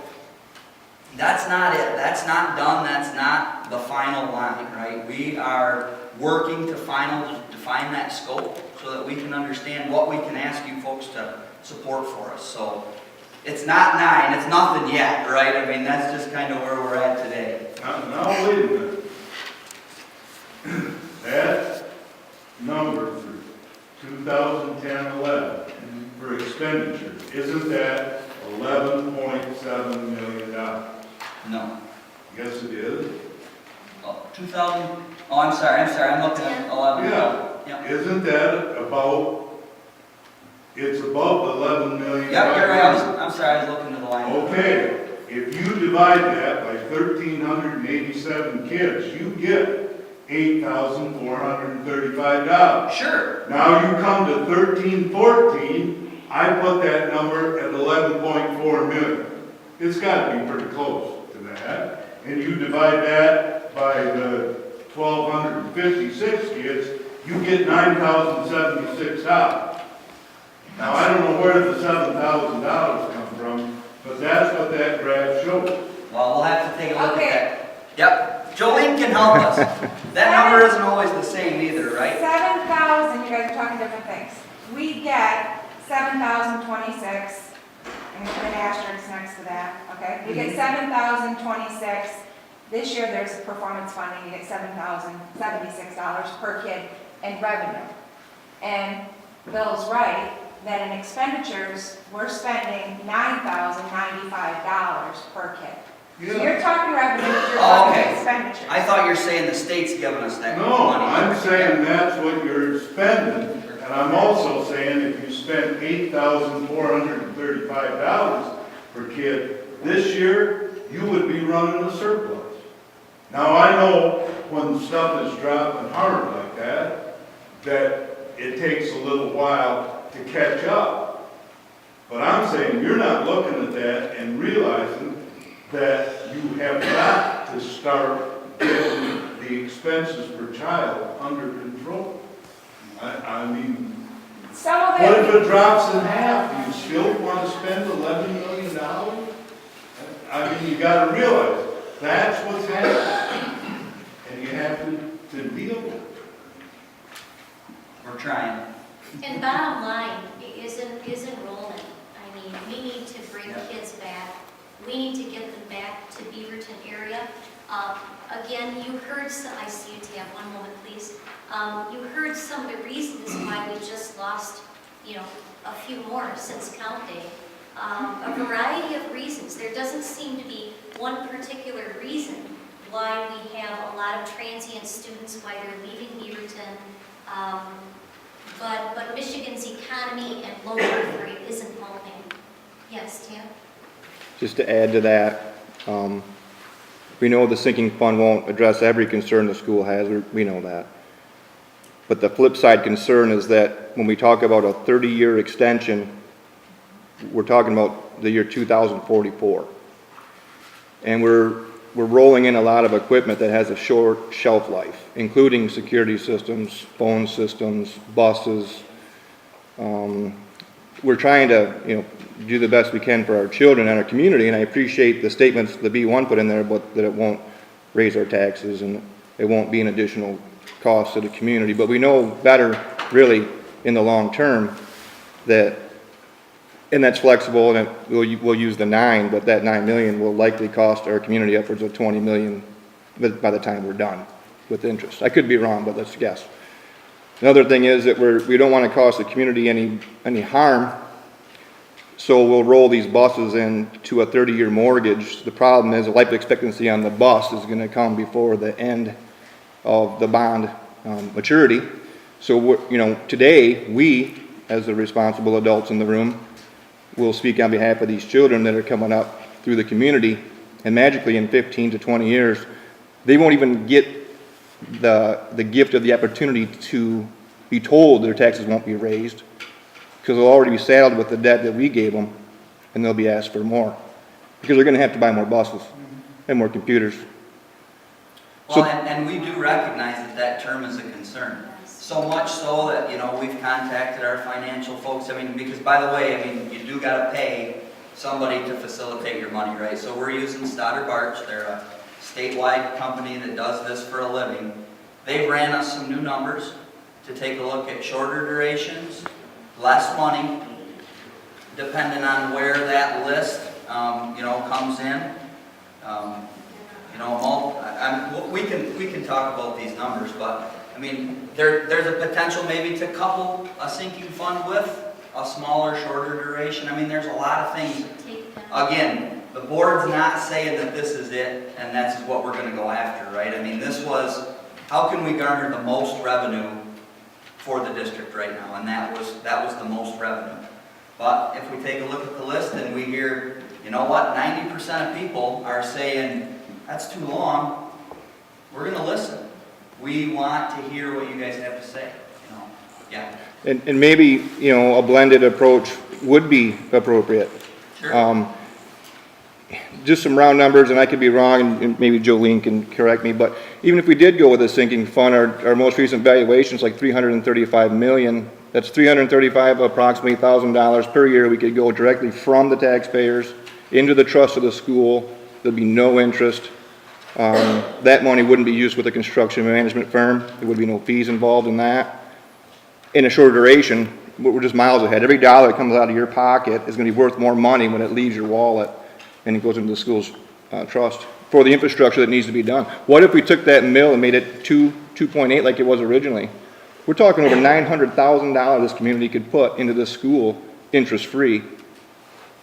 that's not it. That's not done. That's not the final line, right? We are working to define that scope so that we can understand what we can ask you folks to support for us. So it's not 9, it's nothing yet, right? I mean, that's just kind of where we're at today. Now wait a minute. That number for 2010-11 for expenditure, isn't that $11.7 million? No. Yes, it is. Oh, 2000, oh, I'm sorry, I'm looking at 11. Yeah. Yep. Isn't that about, it's above $11 million? Yep, you're right. I'm sorry, I was looking to the line. Okay, if you divide that by 1,387 kids, you get $8,435. Sure. Now you come to 1314, I put that number at 11.4 million. It's got to be pretty close to that. And you divide that by the 1,256 kids, you get $9,076. Now I don't know where the $7,000 come from, but that's what that graph shows. Well, we'll have to take a look Okay. at that. Yep. Jolene can help us. That number isn't always the same either, right? 7,000, you guys are talking different things. We get 7,026, and put an asterisk next to that, okay? We get 7,026. This year, there's performance funding, you get $7,076 per kid in revenue. And Bill's right, that in expenditures, we're spending $9,095 per kid. So you're talking revenue, you're Oh, talking okay. expenditures. I thought you were saying the state's giving us that No, money. I'm saying that's what you're spending, and I'm also saying if you spend $8,435 per kid this year, you would be running a surplus. Now, I know when stuff is dropping hard like that, that it takes a little while to catch up. But I'm saying you're not looking at that and realizing that you have got to start getting the expenses per child under control. I mean, Some of what it, if it drops in half? You still want to spend $11 million? I mean, you got to realize that's what's happening, and you have to deal with it. We're trying. And bottom line is enrollment. I mean, we need to bring kids back. We need to get them back to Beaverton area. Again, you heard some, I see you, Tab, one moment, please. You heard some of the reasons why we just lost, a few more since count day. A variety of reasons. There doesn't seem to be one particular reason why we have a lot of transient students, why they're leaving Beaverton. But Michigan's economy and low birth rate isn't helping. Yes, Tam? Just to add to that, we know the sinking fund won't address every concern the school has, we know that. But the flip side concern is that when we talk about a 30-year extension, we're talking about the year 2044. And we're rolling in a lot of equipment that has a short shelf life, including security systems, phone systems, buses. We're trying to, do the best we can for our children and our community, and I appreciate the statements the B1 put in there, but that it won't raise our taxes and it won't be an additional cost to the community. But we know better, really, in the long term, that, and that's flexible, and we'll use the 9, but that $9 million will likely cost our community upwards of $20 million by the time we're done with interest. I could be wrong, but let's guess. Another thing is that we don't want to cause the community any harm, so we'll roll these buses into a 30-year mortgage. The problem is the life expectancy on the bus is going to come before the end of the bond maturity. So, today, we, as the responsible adults in the room, will speak on behalf of these children that are coming up through the community, and magically in 15 to 20 years, they won't even get the gift of the opportunity to be told their taxes won't be raised, because they'll already be saddled with the debt that we gave them, and they'll be asked for more, because they're going to have to buy more buses and more computers. Well, and we do recognize that term is a concern. So much so that, we've contacted our financial folks. I mean, because by the way, you do got to pay somebody to facilitate your money, right? So we're using Stoddard Barch. They're a statewide company that does this for a living. They ran us some new numbers to take a look at shorter durations, less money, depending on where that list, comes in. We can talk about these numbers, but there's a potential maybe to couple a sinking fund with a smaller, shorter duration. There's a lot of things. Again, the board's not saying that this is it and that's what we're going to go after, right? This was, how can we garner the most revenue for the district right now? And that was the most revenue. But if we take a look at the list and we hear, 90% of people are saying, that's too long, we're going to listen. We want to hear what you guys have to say, Yeah. And maybe, a blended approach would be appropriate. Sure. Just some round numbers, and I could be wrong, and maybe Jolene can correct me, but even if we did go with a sinking fund, our most recent valuation is like $335 million. That's approximately $1,000 per year we could go directly from the taxpayers into the trust of the school. There'd be no interest. That money wouldn't be used with a construction management firm. There would be no fees involved in that. In a shorter duration, we're just miles ahead. Every dollar that comes out of your pocket is going to be worth more money when it leaves your wallet and it goes into the school's trust for the infrastructure that needs to be done. What if we took that mill and made it 2.8 like it was originally? We're talking over $900,000 this community could put into this school interest-free.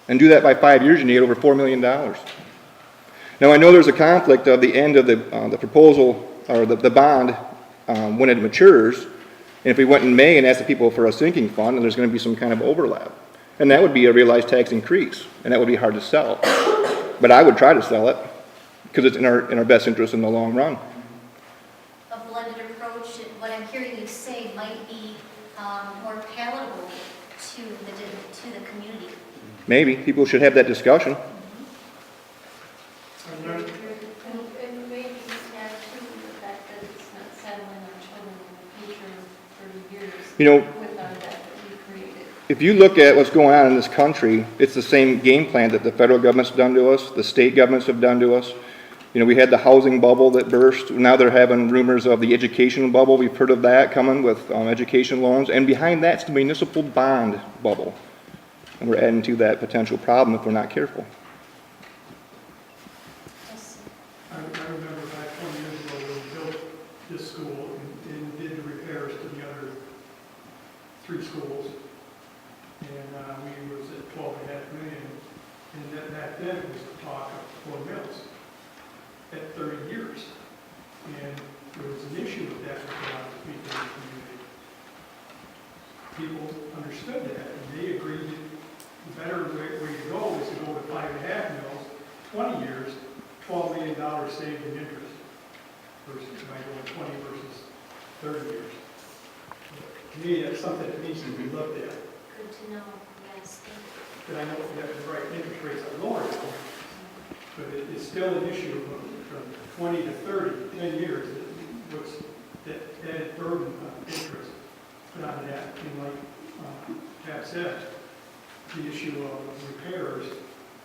And do that by 5 years, you need over $4 million. Now, I know there's a conflict of the end of the proposal, or the bond, when it matures. And if we went in May and asked the people for a sinking fund, then there's going to be some kind of overlap. And that would be a realized tax increase, and that would be hard to sell. But I would try to sell it, because it's in our best interest in the long run. A blended approach, what I'm hearing you say might be more palatable to the community. Maybe, people should have that discussion. And then- And maybe just add to the fact that it's not settling on children in the future for years. You know, With our debt that we created. if you look at what's going on in this country, it's the same game plan that the federal government's done to us, the state governments have done to us. You know, we had the housing bubble that burst. Now they're having rumors of the education bubble. We've heard of that coming with education loans. And behind that's the municipal bond bubble. And we're adding to that potential problem if we're not careful. I remember back 20 years ago, when we built this school and did the repairs to the other 3 schools. And we was at 12.5 million. And that back then it was the talk of 4 mills at 30 years. And there was an issue with that with a lot of people in the community. People understood that, and they agreed that the better way to go is to go to 5.5 mills, 20 years, $12 million saved in interest, versus by going 20 versus 30 years. To me, that's something that needs to be looked at. Good to know, yes. But I know that the right interest rates are lower now, but it's still an issue from 20 to 30, 10 years, what's that added burden of interest put on that. And like Pat said, the issue of repairs,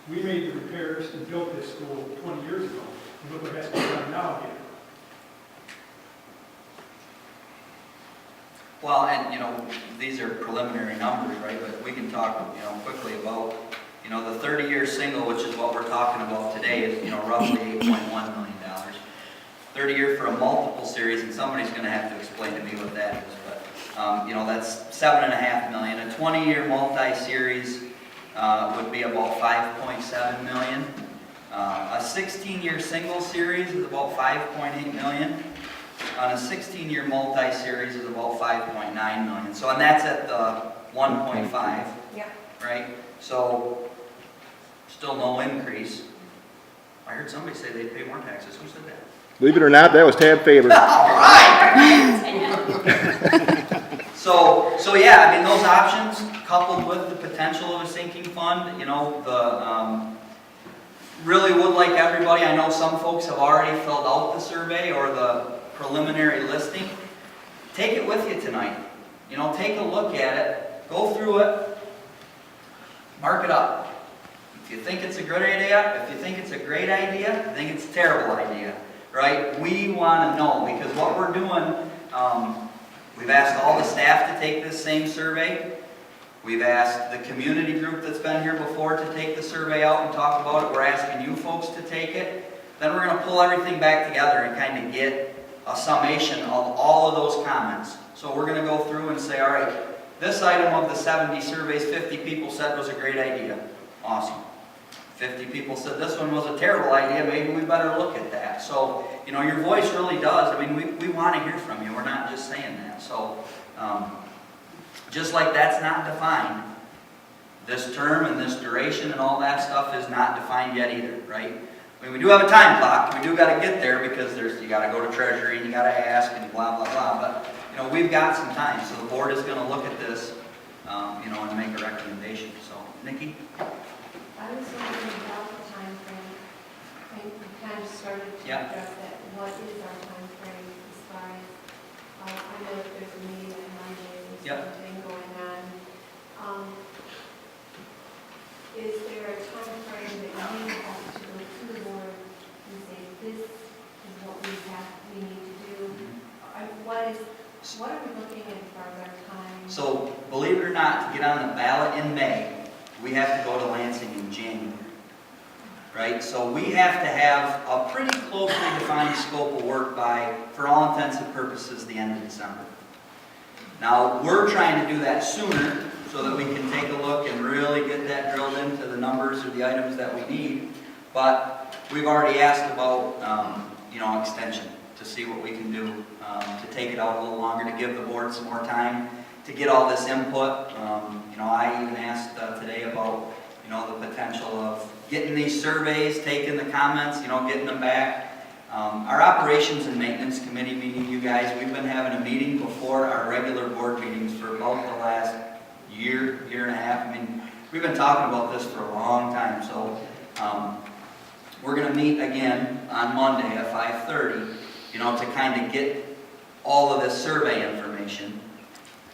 we made the repairs and built this school 20 years ago. And look what has to be done now again. Well, and, you know, these are preliminary numbers, right, but we can talk, you know, quickly about, you know, the 30-year single, which is what we're talking about today, is, you know, roughly $8.1 million. 30-year for a multiple series, and somebody's going to have to explain to me what that is, but, you know, that's $7.5 million. A 20-year multi-series would be about $5.7 million. A 16-year single series is about $5.8 million. On a 16-year multi-series is about $5.9 million. So, and that's at the 1.5, Yep. right? So, still no increase. I heard somebody say they'd pay more taxes. Who said that? Believe it or not, that was Tab Favor. All right. So yeah, I mean, those options coupled with the potential of a sinking fund, you know, really would like everybody, I know some folks have already filled out the survey or the preliminary listing. Take it with you tonight. You know, take a look at it, go through it, mark it up. If you think it's a good idea, if you think it's a great idea, if you think it's a terrible idea, right? We want to know, because what we're doing, we've asked all the staff to take this same survey. We've asked the community group that's been here before to take the survey out and talk about it. We're asking you folks to take it. Then we're going to pull everything back together and kind of get a summation of all of those comments. So we're going to go through and say, all right, this item of the 70 surveys, 50 people said was a great idea. Awesome. 50 people said this one was a terrible idea, maybe we better look at that. So, you know, your voice really does. I mean, we want to hear from you. We're not just saying that. So, just like that's not defined, this term and this duration and all that stuff is not defined yet either, right? I mean, we do have a time clock. We do got to get there because you got to go to Treasury and you got to ask and blah, blah, blah. But, you know, we've got some time. So the board is going to look at this, you know, and make a recommendation. So, Nikki? I was wondering about the time frame. I think we kind of started to Yeah. address that. What is our time frame as far as, I know that there's a meeting on Monday and Yep. something going on. Is there a time frame that you have to go to the board and say, this is what we need to do? What are we looking at as far as our time? So, believe it or not, to get on the ballot in May, we have to go to Lansing in January, right? So we have to have a pretty closely defined scope of work by, for all intents and purposes, the end of December. Now, we're trying to do that sooner so that we can take a look and really get that drilled into the numbers or the items that we need. But we've already asked about, you know, extension to see what we can do to take it out a little longer, to give the board some more time to get all this input. You know, I even asked today about, you know, the potential of getting these surveys, taking the comments, you know, getting them back. Our Operations and Maintenance Committee meeting, you guys, we've been having a meeting before our regular board meetings for about the last year, year and a half. I mean, we've been talking about this for a long time, so we're going to meet again on Monday at 5:30, you know, to kind of get all of this survey information.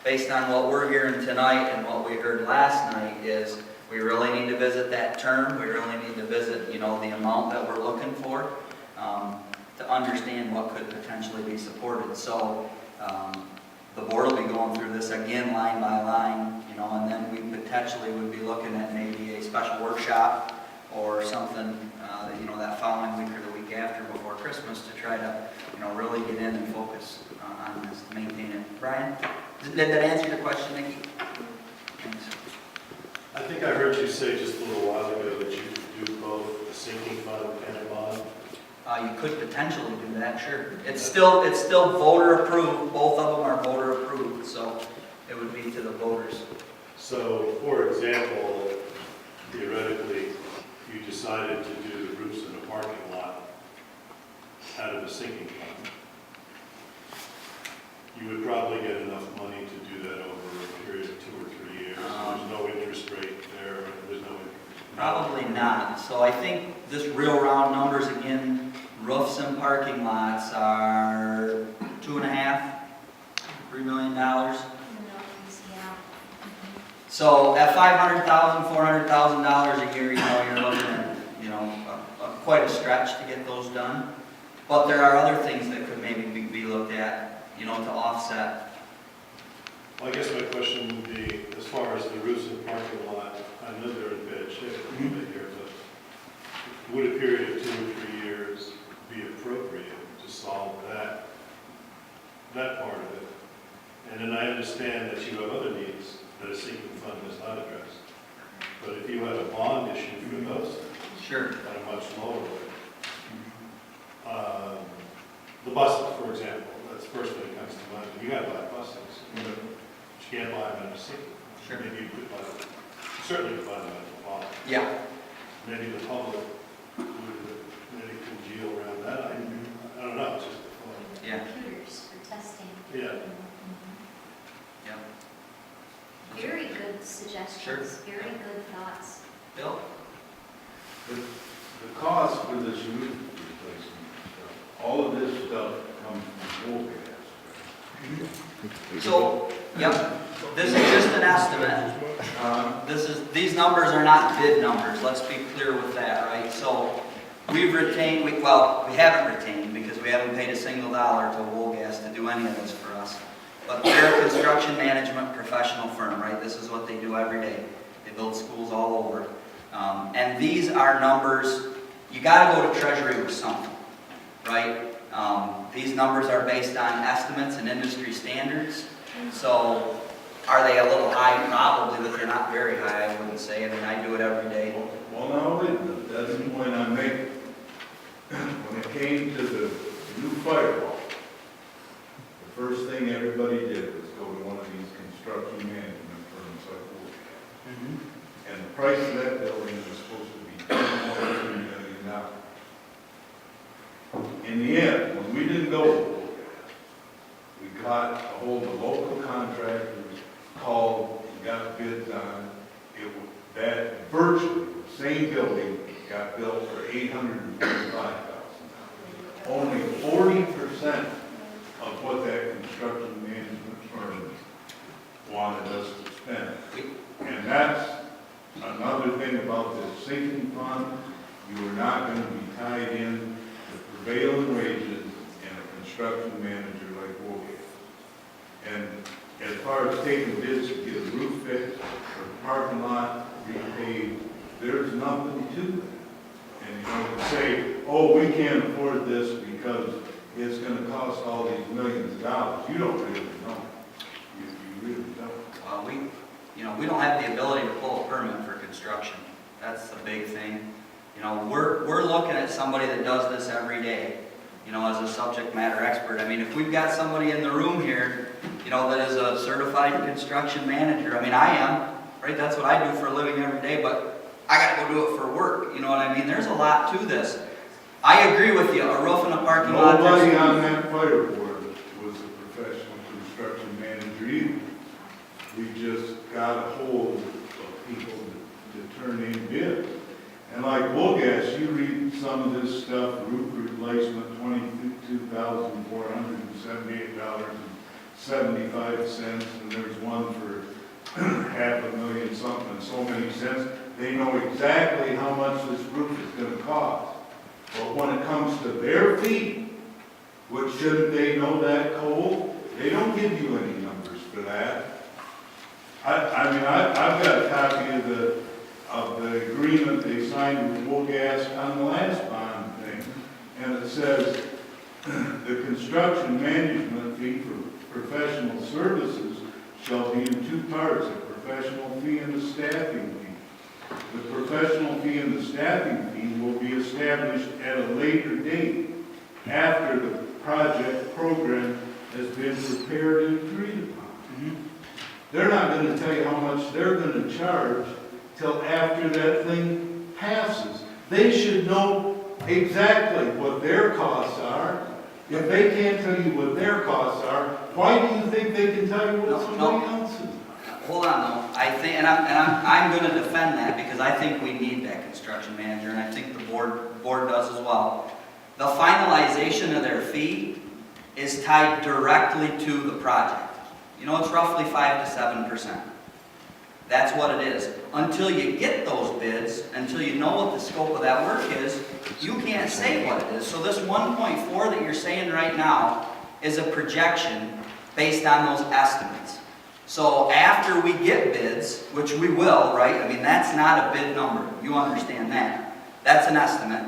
Based on what we're hearing tonight and what we heard last night is we really need to visit that term. We really need to visit, you know, the amount that we're looking for to understand what could potentially be supported. So the board will be going through this again line by line, you know, and then we potentially would be looking at maybe a special workshop or something, you know, that following week or the week after before Christmas to try to, you know, really get in and focus on this, to maintain it. Brian, did that answer your question, Nikki? Thanks. I think I heard you say just a little while ago that you could do both a sinking fund and a bond. You could potentially do that, sure. It's still voter approved. Both of them are voter approved, so it would be to the voters. So, for example, theoretically, you decided to do the roofs in the parking lot out of a sinking fund. You would probably get enough money to do that over a period of 2 or 3 years. There's no interest rate there. There's no interest. Probably not. So I think just real round numbers again, roofs and parking lots are $2.5, $3 million. So at $500,000, $400,000 a year, you know, you're looking at, you know, quite a stretch to get those done. But there are other things that could maybe be looked at, you know, to offset. Well, I guess my question would be, as far as the roofs and parking lot, I know they're in bad shape a little bit here, but would a period of 2 or 3 years be appropriate to solve that part of it? And then I understand that you have other needs that a sinking fund does not address. But if you had a bond issue for those things, Sure. at a much lower rate, the buses, for example, that's the first thing that comes to mind. You got to buy buses, but you can't buy them in a sinking fund. Sure. Maybe you could buy them, certainly could buy them at a bond. Yeah. Maybe the public would maybe congeal around that. I don't know, it's just a thought. Yeah. Computers for testing. Yeah. Yeah. Very good suggestions. Sure. Very good thoughts. Bill? The cost for this roof replacement, all of this stuff comes from fuel gas. So, yep, this is just an estimate. These numbers are not bid numbers, let's be clear with that, right? So, we've retained, we haven't retained because we haven't paid a single dollar to Wool Gas to do any of this for us. But they're a construction management professional firm, right? This is what they do every day. They build schools all over. And these are numbers, you gotta go to Treasury with something, right? These numbers are based on estimates and industry standards. So, are they a little high? Probably, but they're not very high, I wouldn't say. I mean, I do it every day. Well, now, wait a minute, that's the point I'm making. When it came to the new firewall, the first thing everybody did was go to one of these construction management firms like Wool Gas. And the price of that building was supposed to be $2.3 million. In the end, when we didn't go with Wool Gas, we got a hold of local contractors, called, and got bids on it. That virtually the same building got built for $845,000. Only 40% of what that construction management firm wanted us to spend. And that's another thing about this sinking fund. You are not going to be tied in to prevailing wages and a construction manager like Wool Gas. And as far as taking bids to get a roof fixed or the parking lot repaved, there's nothing to that. And you know, to say, oh, we can't afford this because it's going to cost all these millions of dollars, you don't really know. You really don't. Well, we don't have the ability to pull a permit for construction. That's the big thing. You know, we're looking at somebody that does this every day, you know, as a subject matter expert. I mean, if we've got somebody in the room here, you know, that is a certified construction manager, I mean, I am, right? That's what I do for a living every day, but I got to go do it for work. You know what I mean? There's a lot to this. I agree with you, a roof in a parking lot. Nobody on that fire board was a professional construction manager either. We just got a hold of people to turn in bids. And like Woolgas, you read some of this stuff, roof replacement, $22,478.75, and there's one for $500,000 something, and so many cents. They know exactly how much this roof is gonna cost. But when it comes to their fee, which shouldn't they know that cold? They don't give you any numbers for that. I've got a copy of the agreement they signed with Woolgas on the last bond thing, and it says the construction management fee for professional services shall be in two parts, a professional fee and a staffing fee. The professional fee and the staffing fee will be established at a later date after the project program has been prepared and agreed upon. They're not going to tell you how much they're going to charge till after that thing passes. They should know exactly what their costs are. If they can't tell you what their costs are, why do you think they can tell you what somebody else's are? Hold on though, I think, and I'm gonna defend that because I think we need that construction manager, and I think the board does as well. The finalization of their fee is tied directly to the project. You know, it's roughly 5 to 7%. That's what it is. Until you get those bids, until you know what the scope of that work is, you can't say what it is. So this 1.4 that you're saying right now is a projection based on those estimates. So after we get bids, which we will, right? I mean, that's not a bid number. You understand that. That's an estimate.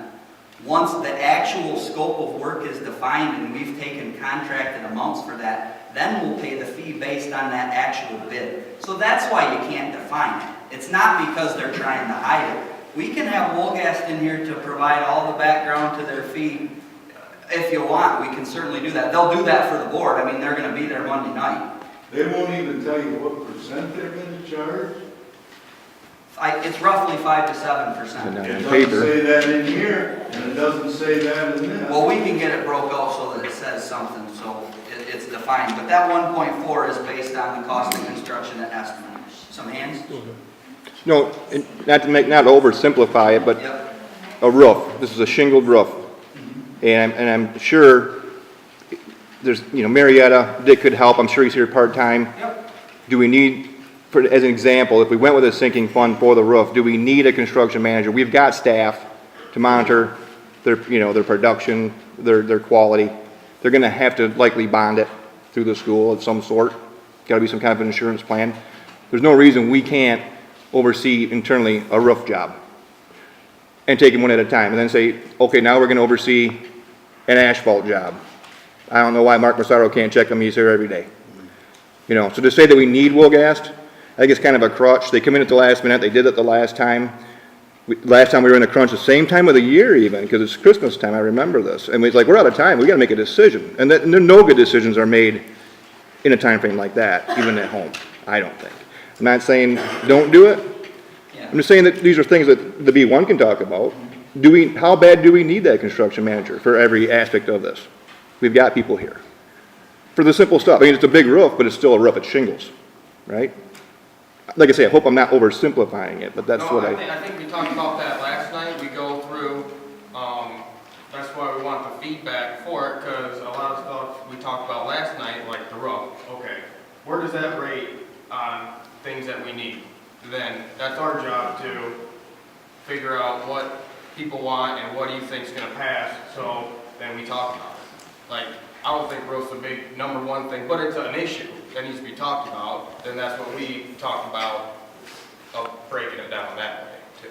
Once the actual scope of work is defined and we've taken contracted amounts for that, then we'll pay the fee based on that actual bid. So that's why you can't define it. It's not because they're trying to hide it. We can have Woolgast in here to provide all the background to their fee. If you want, we can certainly do that. They'll do that for the board. I mean, they're going to be there Monday night. They won't even tell you what percent they're going to charge? It's roughly 5 to 7%. It doesn't say that in here, and it doesn't say that in this. Well, we can get it broke out so that it says something, so it's defined. But that 1.4 is based on the cost of construction and estimate. Some hands? No, not to oversimplify it, but Yep. a roof. This is a shingled roof. And I'm sure there's, Marietta, Dick could help. I'm sure he's here part-time. Yep. Do we need, as an example, if we went with a sinking fund for the roof, do we need a construction manager? We've got staff to monitor their production, their quality. They're going to have to likely bond it through the school of some sort. Got to be some kind of an insurance plan. There's no reason we can't oversee internally a roof job and take them one at a time and then say, okay, now we're going to oversee an asphalt job. I don't know why Mark Massaro can't check them. He's here every day. So to say that we need Woolgast, I think it's kind of a crutch. They come in at the last minute. They did it the last time. Last time we were in a crunch, the same time of the year even, because it's Christmas time. I remember this. And it's like, we're out of time. We got to make a decision. And no good decisions are made in a time frame like that, even at home, I don't think. I'm not saying don't do it. Yeah. I'm just saying that these are things that the B1 can talk about. How bad do we need that construction manager for every aspect of this? We've got people here. For the simple stuff. I mean, it's a big roof, but it's still a roof. It's shingles, right? Like I say, I hope I'm not oversimplifying it, but that's what I think we talked about that last night. We go through, that's why we want the feedback for it, because a lot of stuff we talked about last night, like the roof. Okay, where does that rate on things that we need? Then that's our job to figure out what people want and what do you think is going to pass, so then we talk about it. Like, I don't think roof's a big number one thing, but it's an issue that needs to be talked about. Then that's what we talk about, of breaking it down that way too.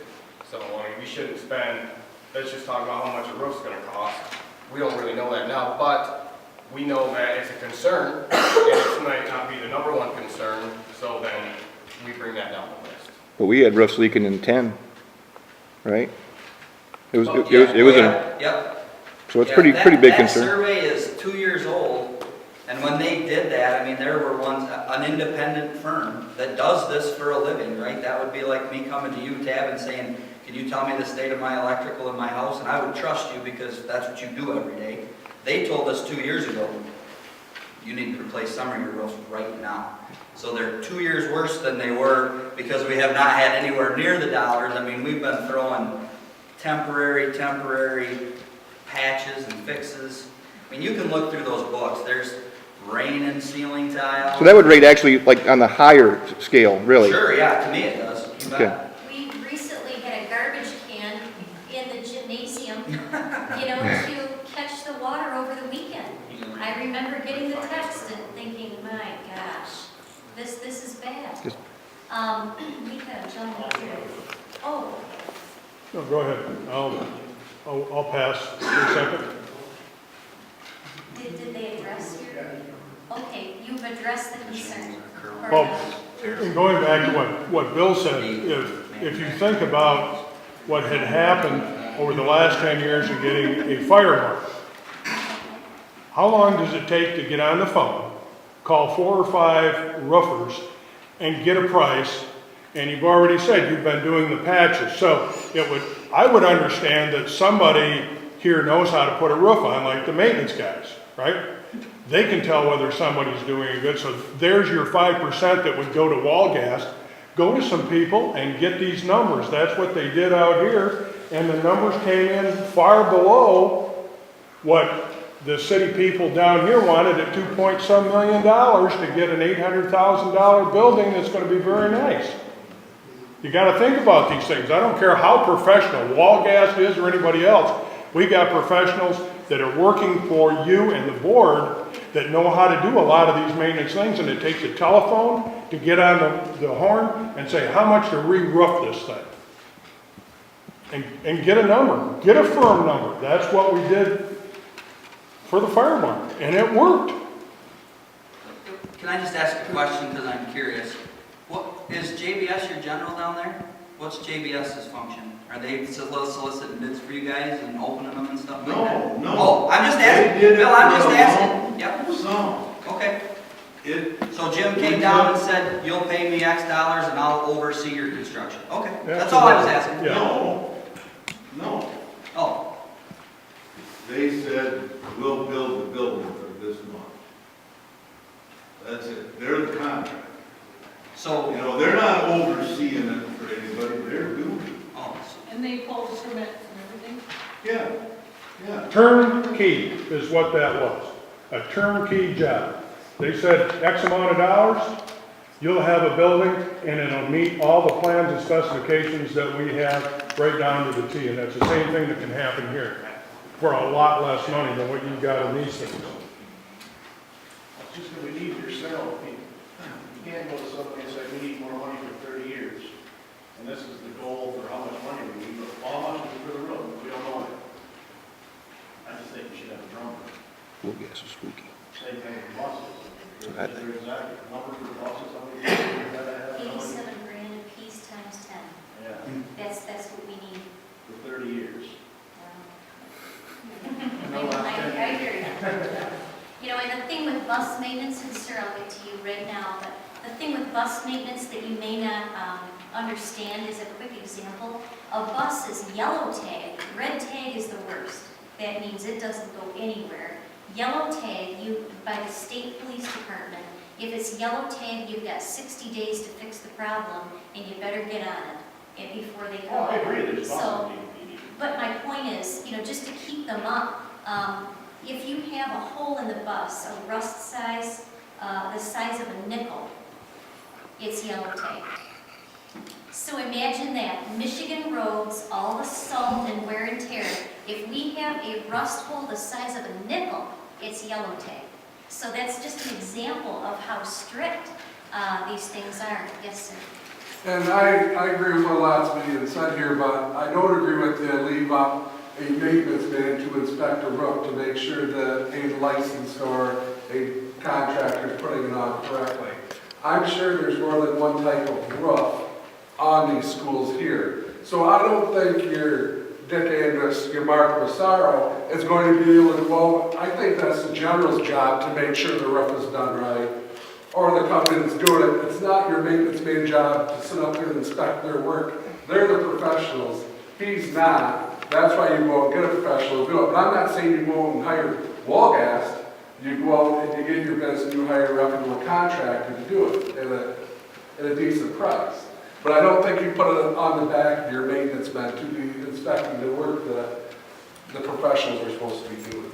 So I mean, we shouldn't spend, let's just talk about how much a roof's going to cost. We don't really know that now, but we know that it's a concern, and it might not be the number one concern, so then we bring that down the list. But we had roofs leaking in 10, right? It was Yep. So it's pretty big concern. That survey is 2 years old, and when they did that, I mean, there were an independent firm that does this for a living, right? That would be like me coming to you, Tab, and saying, can you tell me the state of my electrical in my house? And I would trust you because that's what you do every day. They told us 2 years ago, you need to replace some of your roofs right now. So they're 2 years worse than they were because we have not had anywhere near the dollars. I mean, we've been throwing temporary patches and fixes. I mean, you can look through those books. There's rain and ceiling tile. So that would rate actually like on the higher scale, really? Sure, yeah, to me it does. You bet. Okay. We recently had a garbage can in the gymnasium, to catch the water over the weekend. I remember getting the text and thinking, my gosh, this is bad. Just- We had a gentleman here. Oh, No, go ahead. I'll pass for a second. did they address your? Okay, you've addressed the concern. Well, and going back to what Bill said, if you think about what had happened over the last 10 years in getting a fire mark, how long does it take to get on the phone, call 4 or 5 roofers, and get a price? And you've already said you've been doing the patches. So I would understand that somebody here knows how to put a roof on, like the maintenance guys, right? They can tell whether somebody's doing it good. So there's your 5% that would go to wall gas. Go to some people and get these numbers. That's what they did out here. And the numbers came in far below what the city people down here wanted at $2.some million to get an $800,000 building that's going to be very nice. You got to think about these things. I don't care how professional wall gas is or anybody else. We got professionals that are working for you and the board that know how to do a lot of these maintenance things, and it takes a telephone to get on the horn and say, how much to re-roof this thing? And get a number, get a firm number. That's what we did for the fire mark, and it worked. Can I just ask a question because I'm curious? What is JBS your general down there? What's JBS's function? Are they soliciting bids for you guys and opening them and stuff like that? No. Oh, I'm just asking. They did it Bill, I'm just for a asking. Yep. Some. Okay. It, So Jim came down and said, you'll pay me X dollars and I'll oversee your construction. Okay. Yeah, That's all I was asking. Yeah. no. Oh, They said, we'll build the building for this much. That's it. They're the contractor. so, They're not overseeing it for anybody. They're doing it. oh, And they pulled the permit and everything? Yeah. Turnkey is what that was, a turnkey job. They said X amount of dollars, you'll have a building and it'll meet all the plans and specifications that we have right down to the T. And that's the same thing that can happen here for a lot less money than what you've got in these things. It's just that we need your sale people. You can't go to somebody and say, we need more money for 30 years. And this is the goal for how much money we need, but how much is it for the road? We don't know it. I just think we should have a drum. We'll guess it's spooky. Same thing with buses. Is I there an exact number for the buses? How many people we gotta have? 87 grand a piece times 10. Yeah, That's what we need. for 30 years. I hear you. And the thing with bus maintenance, and sir, I'll get to you right now, but the thing with bus maintenance that you may not understand is a quick example. A bus is yellow tag. Red tag is the worst. That means it doesn't go anywhere. Yellow tag, by the state police department, if it's yellow tag, you've got 60 days to fix the problem, and you better get on it before they go. Oh, I agree, there's So, buses need to be. but my point is, just to keep them up, if you have a hole in the bus, a rust size, the size of a nickel, it's yellow tag. So imagine that, Michigan roads, all the salt and wear and tear, if we have a rust hole the size of a nickel, it's yellow tag. So that's just an example of how strict these things are. Yes, sir. And I agree with what a lot's being said here, but I don't agree with the leave up a maintenance man to inspect a roof to make sure that a licensed or a contractor is putting it on correctly. I'm sure there's more than one type of roof on these schools here. So I don't think your Dick Andrus, your Mark Massaro is going to be able to, well, I think that's the general's job to make sure the roof is done right. Or the company that's doing it. It's not your maintenance man job to sit up there and inspect their work. They're the professionals. he's not, that's why you go and get a professional to do it. But I'm not saying you go out and hire Walgast. You go out and you get your bids and you hire a reputable contractor to do it at a decent price. But I don't think you put it on the back of your maintenance man to be inspecting the work that the professionals are supposed to be doing.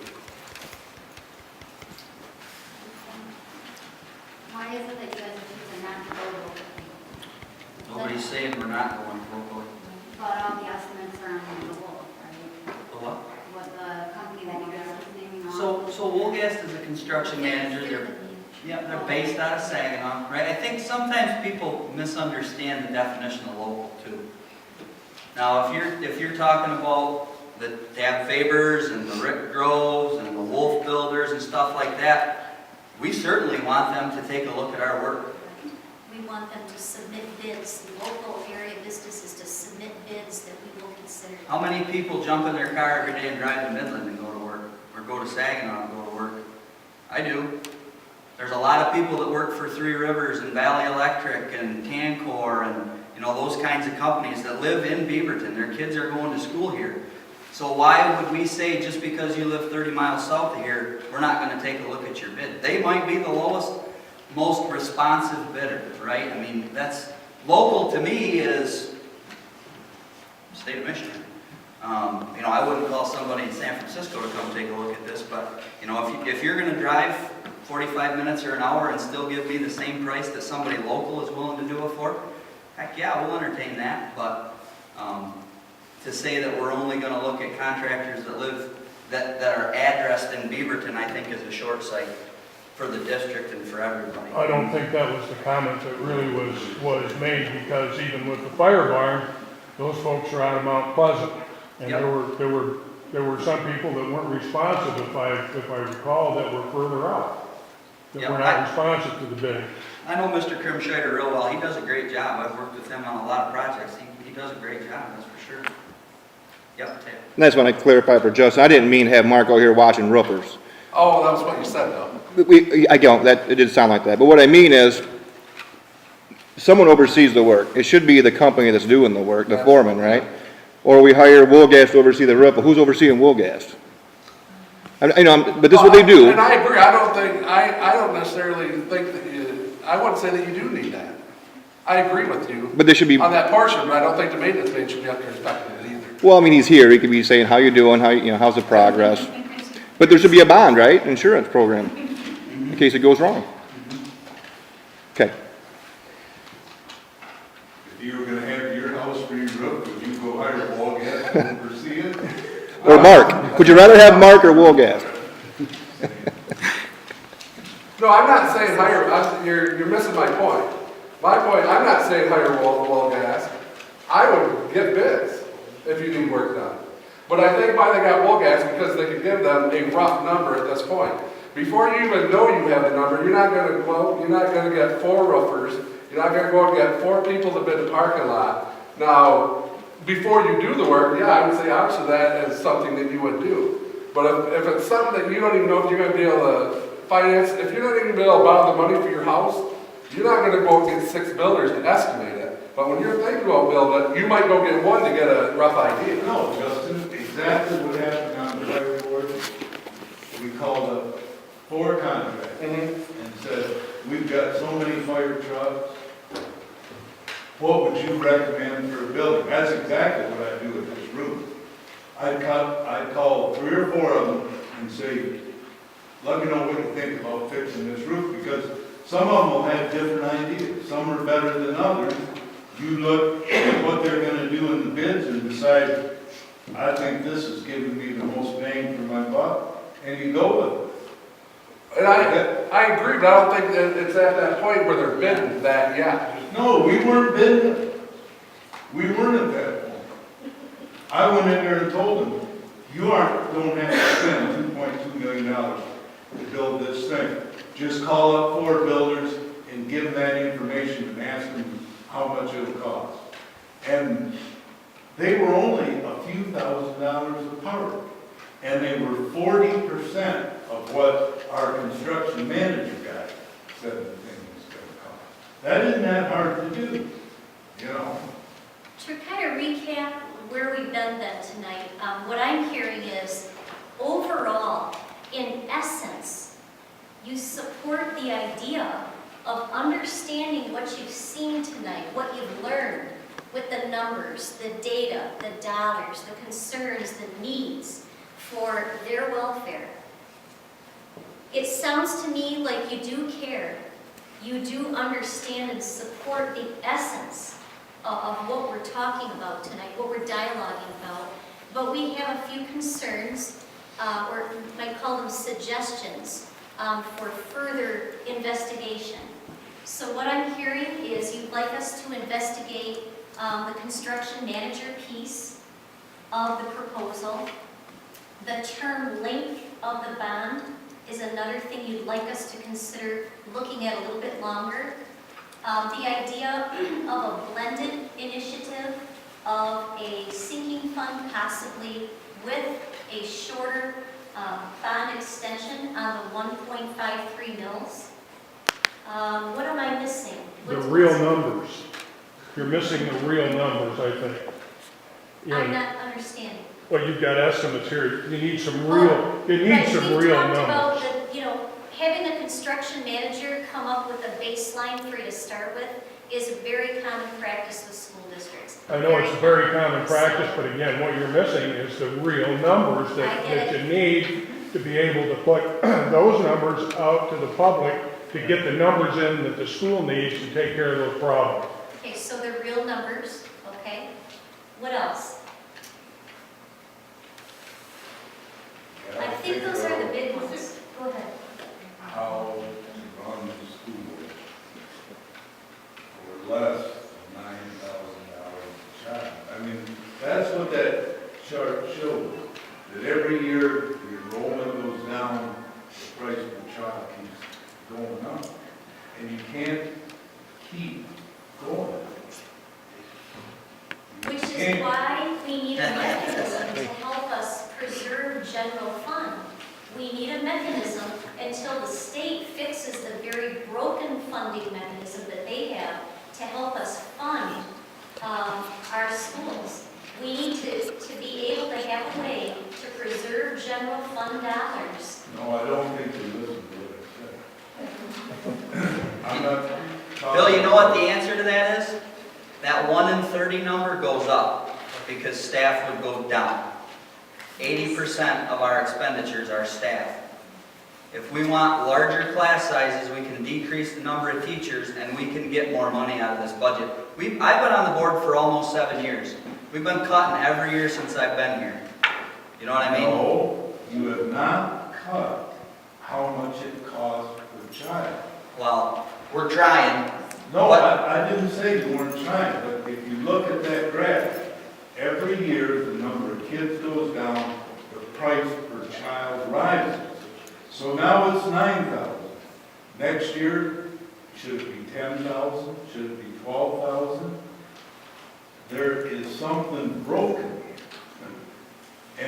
Why is it that you guys are choosing not to go local? Nobody's saying we're not going locally. But all the estimates are on the Wolf, right? The what? What the company that you guys are naming on. So Wolgast is a construction manager. They're based out of Saginaw, right? I think sometimes people misunderstand the definition of local too. Now, if you're talking about the Tab Fabers and the Rick Groves and the Wolf Builders and stuff like that, we certainly want them to take a look at our work. We want them to submit bids, local area businesses to submit bids that we will consider. How many people jump in their car every day and drive to Midland and go to work? Or go to Saginaw and go to work? I do. There's a lot of people that work for Three Rivers and Valley Electric and Tancor and those kinds of companies that live in Beaverton. Their kids are going to school here. So why would we say just because you live 30 miles south of here, we're not going to take a look at your bid? They might be the lowest, most responsive bidder, right? I mean, that's local to me is state of Michigan. I wouldn't call somebody in San Francisco to come take a look at this, but if you're going to drive 45 minutes or an hour and still give me the same price that somebody local is willing to do it for, heck yeah, we'll entertain that. But to say that we're only going to look at contractors that are addressed in Beaverton, I think is a short sight for the district and for everybody. I don't think that was the comment that really was made, because even with the fire barn, those folks are out of Mount Pleasant. And Yep. there were some people that weren't responsive, if I recall, that were further out. That Yep, were not responsive to the bidding. I know Mr. Krimscheider real well. He does a great job. I've worked with him on a lot of projects. He does a great job, that's for sure. Yep, Ted. And that's when I clarify for Justin, I didn't mean have Mark out here watching roofers. Oh, that was what you said, though. It did sound like that. But what I mean is, someone oversees the work. It should be the company that's doing the work, the foreman, right? Or we hire Woolgast to oversee the roof. Who's overseeing Woolgast? But this is what they do. And I agree. I don't necessarily think that I wouldn't say that you do need that. I agree with you. But they should be. On that portion, but I don't think the maintenance man should be up there inspecting it either. Well, I mean, he's here. He could be saying, how you doing? How's the progress? But there should be a bond, right? Insurance program, in case it goes wrong. Okay. If you were gonna have your house re-roofed, would you go hire Walgast to oversee it? Or Mark. Would you rather have Mark or Woolgast? No, I'm not saying hire, you're missing my point. My point, I'm not saying hire Woolgast. I would get bids if you need work done. But I think why they got Woolgast, because they could give them a rough number at this point. Before you even know you have the number, you're not gonna get 4 roofers, you're not gonna go and get 4 people to bid the parking lot. Now, before you do the work, yeah, I would say obviously that is something that you would do. But if it's something that you don't even know if you're gonna be able to finance, if you're not even gonna be able to borrow the money for your house, you're not gonna go and get 6 builders to estimate it. But when you're thinking about building it, you might go get 1 to get a rough idea. No, Justin, exactly what happened on the fire board. We called up 4 contractors and said, we've got so many fire trucks. What would you recommend for a building? That's exactly what I do with this roof. I'd call 3 or 4 of them and say, let me know what you think about fixing this roof, because some of them will have different ideas. Some are better than others. You look at what they're going to do in the bids and decide, I think this is giving me the most bang for my buck, and you go with it. And I agree, but I don't think that it's at that point where they're bidding that yet. No, we weren't bidding it. We weren't at that point. I went in there and told them, you don't have to spend $2.2 million to build this thing. Just call up 4 builders and give them that information and ask them how much it'll cost. And they were only a few $1,000s apart. And they were 40% of what our construction manager guy said the thing was going to cost. That isn't that hard to do, To kind of recap where we've been then tonight, what I'm hearing is, overall, in essence, you support the idea of understanding what you've seen tonight, what you've learned with the numbers, the data, the dollars, the concerns, the needs for their welfare. It sounds to me like you do care. You do understand and support the essence of what we're talking about tonight, what we're dialoguing about. But we have a few concerns, or you might call them suggestions, for further investigation. So what I'm hearing is you'd like us to investigate the construction manager piece of the proposal. The term length of the bond is another thing you'd like us to consider looking at a little bit longer. The idea of a blended initiative of a sinking fund possibly with a shorter bond extension on the 1.53 mils. What am I missing? The real numbers. You're missing the real numbers, I think. I'm not understanding. Well, you've got estimates here. You need some real, you need some real We talked about numbers. having a construction manager come up with a baseline for you to start with is a very common practice with school districts. I know it's a very common practice, but again, what you're missing is the real numbers that you need to be able to put those numbers out to the public to get the numbers in that the school needs to take care of those problems. Okay, so they're real numbers, okay? What else? I think those are the big ones. Go ahead. How to run the school for less than $9,000 a child. I mean, that's what that chart shows, that every year the enrollment goes down, the price per child keeps going up. And you can't keep going. Which is why we need a mechanism to help us preserve general fund. We need a mechanism until the state fixes the very broken funding mechanism that they have to help us fund our schools. We need to be able to have a way to preserve general fund dollars. No, I don't think you listen to what I said. I'm not talking. Bill, you know what the answer to that is? That 1 in 30 number goes up because staff would go down. 80% of our expenditures are staff. If we want larger class sizes, we can decrease the number of teachers and we can get more money out of this budget. I've been on the board for almost 7 years. We've been cutting every year since I've been here. You know what I mean? No, you have not cut how much it costs per child. Well, we're trying. No, I didn't say you weren't trying, but if you look at that graph, every year the number of kids goes down, the price per child rises. So now it's 9,000. Next year, should it be 10,000? Should it be 12,000? There is something broken here.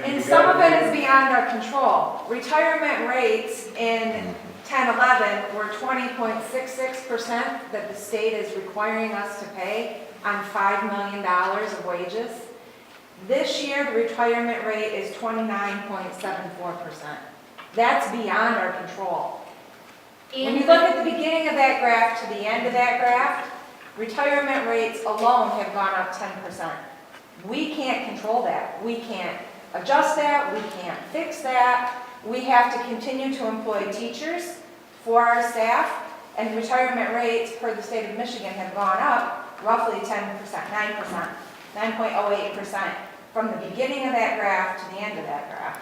And some of it is beyond our control. Retirement rates in 10-11 were 20.66% that the state is requiring us to pay on $5 million of wages. This year, the retirement rate is 29.74%. That's beyond our control. When you look at the beginning of that graph to the end of that graph, retirement rates alone have gone up 10%. We can't control that. We can't adjust that. We can't fix that. We have to continue to employ teachers for our staff, and retirement rates per the state of Michigan have gone up roughly 10%, 9%, 9.08% from the beginning of that graph to the end of that graph.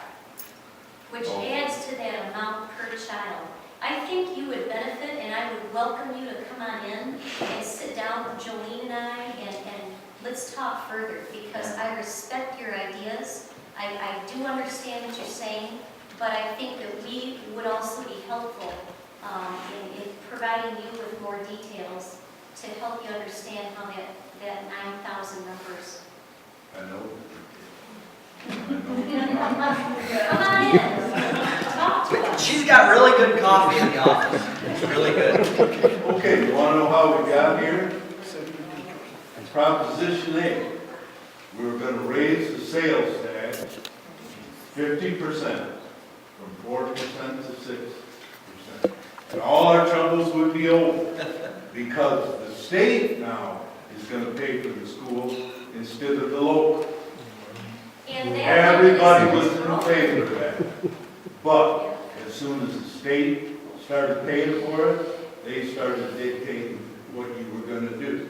Which adds to that amount per child. I think you would benefit, and I would welcome you to come on in and sit down with Jolene and I, and let's talk further, because I respect your ideas. I do understand what you're saying, but I think that we would also be helpful in providing you with more details to help you understand how that 9,000 numbers. I know. Come on in. Talk to us. She's got really good coffee in the office. It's really good. Okay, you want to know how we got here? Proposition A. we were gonna raise the sales tax 50%, from 4% to 6%. And all our troubles would be over, because the state now is gonna pay for the schools instead of the local. And that Everybody was in favor of that. But as soon as the state started paying for it, they started dictating what you were gonna do.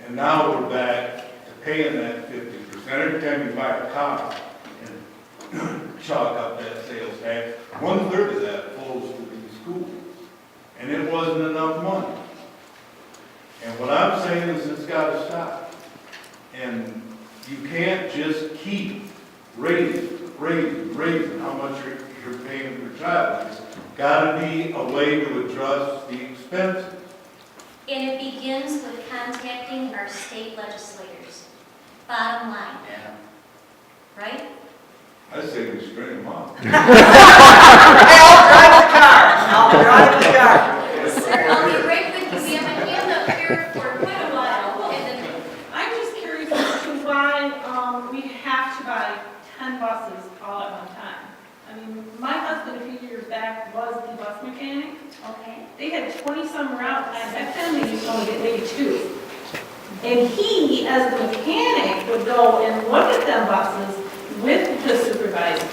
And now we're back to paying that 50%. Every time you buy a car and chalk up that sales tax, 1/3 of that flows to the schools. And it wasn't enough money. And what I'm saying is it's gotta stop. And you can't just keep raising how much you're paying per child. There's gotta be a way to address the expenses. And it begins with contacting our state legislators. Bottom line, Yeah. right? I say we string them up. Hey, I'll drive the car. Sir, I'll be right with you. We have a hand up here for quite a while, and then I'm just curious as to why we have to buy 10 buses all at one time. I mean, my husband a few years back was the bus mechanic. okay. They had 20-some routes, and back then they used to only get maybe 2. And he, as the mechanic, would go and look at them buses with the supervisor.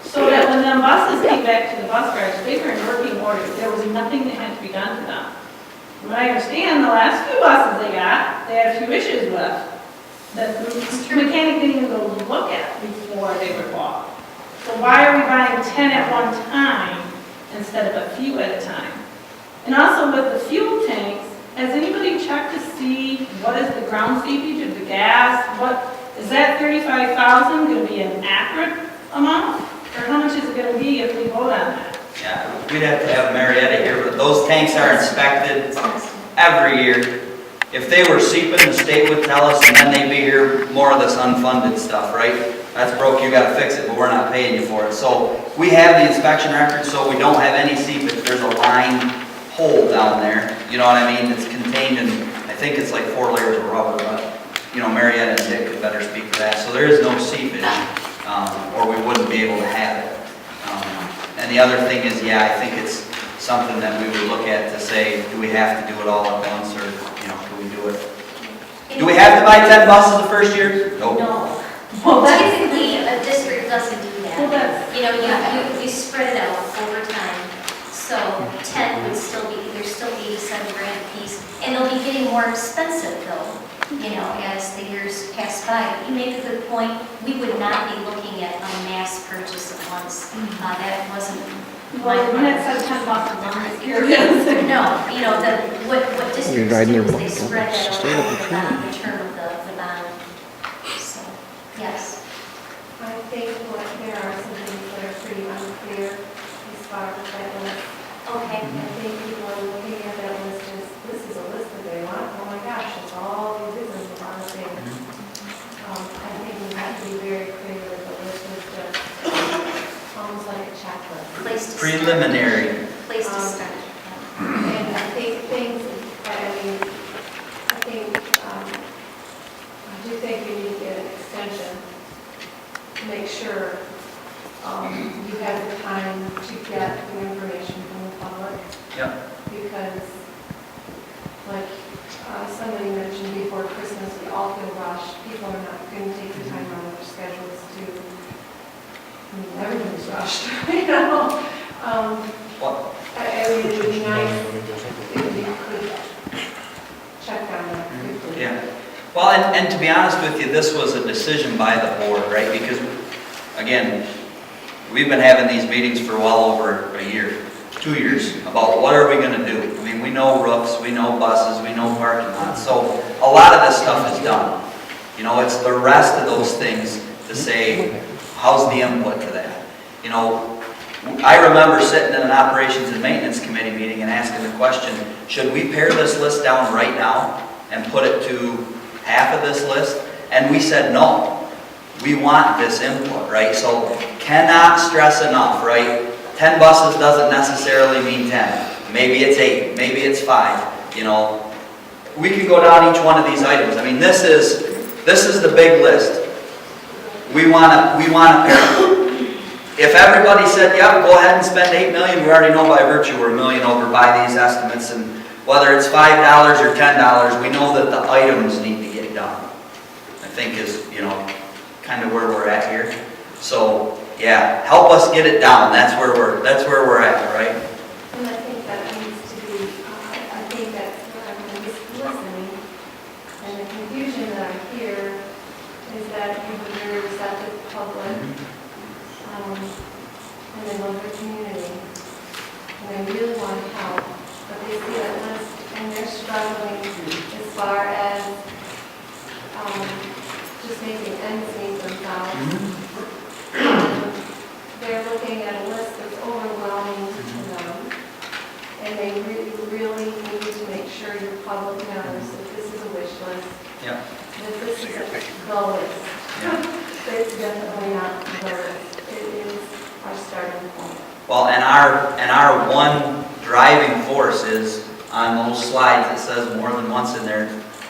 So that when them buses came back to the bus garage, they were in working order. There was nothing that had to be done to them. From what I understand, the last few buses they got, they had a few issues with that the mechanic didn't even go look at before they were bought. So why are we buying 10 at one time instead of a few at a time? And also with the fuel tanks, has anybody checked to see what is the ground seepage of the gas? What, is that 35,000 going to be an accurate amount? Or how much is it going to be if we vote on that? Yeah, we'd have to have Marietta here, but those tanks are inspected every year. If they were seeping, the state would tell us, and then they'd be here, more of this unfunded stuff, right? That's broke, you gotta fix it, but we're not paying you for it. So we have the inspection record, so we don't have any seepage. There's a line hole down there, you know what I mean? It's contained in, I think it's like 4 layers of rubber, but, you know, Marietta and Dick could better speak to that. So there is no seepage, or we wouldn't be able to have it. And the other thing is, yeah, I think it's something that we would look at to say, do we have to do it all at once, or, you know, can we do it? Do we have to buy 10 buses the first year? Nope. No. Well, that's, Typically, a district doesn't do well, that. that's, You know, you spread it out over time. So 10 would still be, there's still 87 grand a piece. And they'll be getting more expensive though, you know, as the years pass by. But you make a good point. We would not be looking at a mass purchase at once. That wasn't my well, when it plan. says 10 buses, I'm just curious. No, you know, what districts riding do their is they bike, spread that sustainable over the term of the bond. So, yes. I think there are some things that are pretty unclear as far as that list. Okay. I think people are looking at that list as, this is a list that they want, oh my gosh, it's all these business a lot of things. I think we have to be very clear that the list is just almost like a checklist. Place to start. Preliminary. Place to start. And I think things, I do think you need to get an extension to make sure you have the time to get the information from the public. Yep. Because, like somebody mentioned before Christmas, we all feel rushed. People are not going to take the time out of their schedules to, I mean, everybody's rushed, you know? What? I mean, it would be nice if you could check on that quickly. Yeah. Well, and to be honest with you, this was a decision by the board, right? Because, again, we've been having these meetings for well over a year, 2 years, about what are we going to do. I mean, we know roofs, we know buses, we know parking lots. So a lot of this stuff is done. You know, it's the rest of those things to say, how's the input to that? You know, I remember sitting in an operations and maintenance committee meeting and asking the question, should we pare this list down right now and put it to half of this list? And we said no. We want this input, right? So cannot stress enough, right? 10 buses doesn't necessarily mean 10. Maybe it's 8, maybe it's 5, you know. We could go down each one of these items. I mean, this is This is the big list. We want to, if everybody said, yep, go ahead and spend 8 million, we already know by virtue we're a million over by these estimates, and whether it's $5 or $10, we know that the items need to get done. I think is, you know, kind of where we're at here. So, yeah, help us get it down. That's where we're at, right? And I think that needs to be, I think that's what I'm listening, and the confusion that I hear is that you have a very receptive public, and they love their community, and they really want to help, but they see that list, and they're struggling as far as just making ends meet themselves. They're looking at a list that's overwhelming to them, and they really need to make sure your public knows that this is a wish list, Yeah. that this is the list. It's definitely not the list. It is our starting point. Well, and our one driving force is on those slides. It says more than once in there.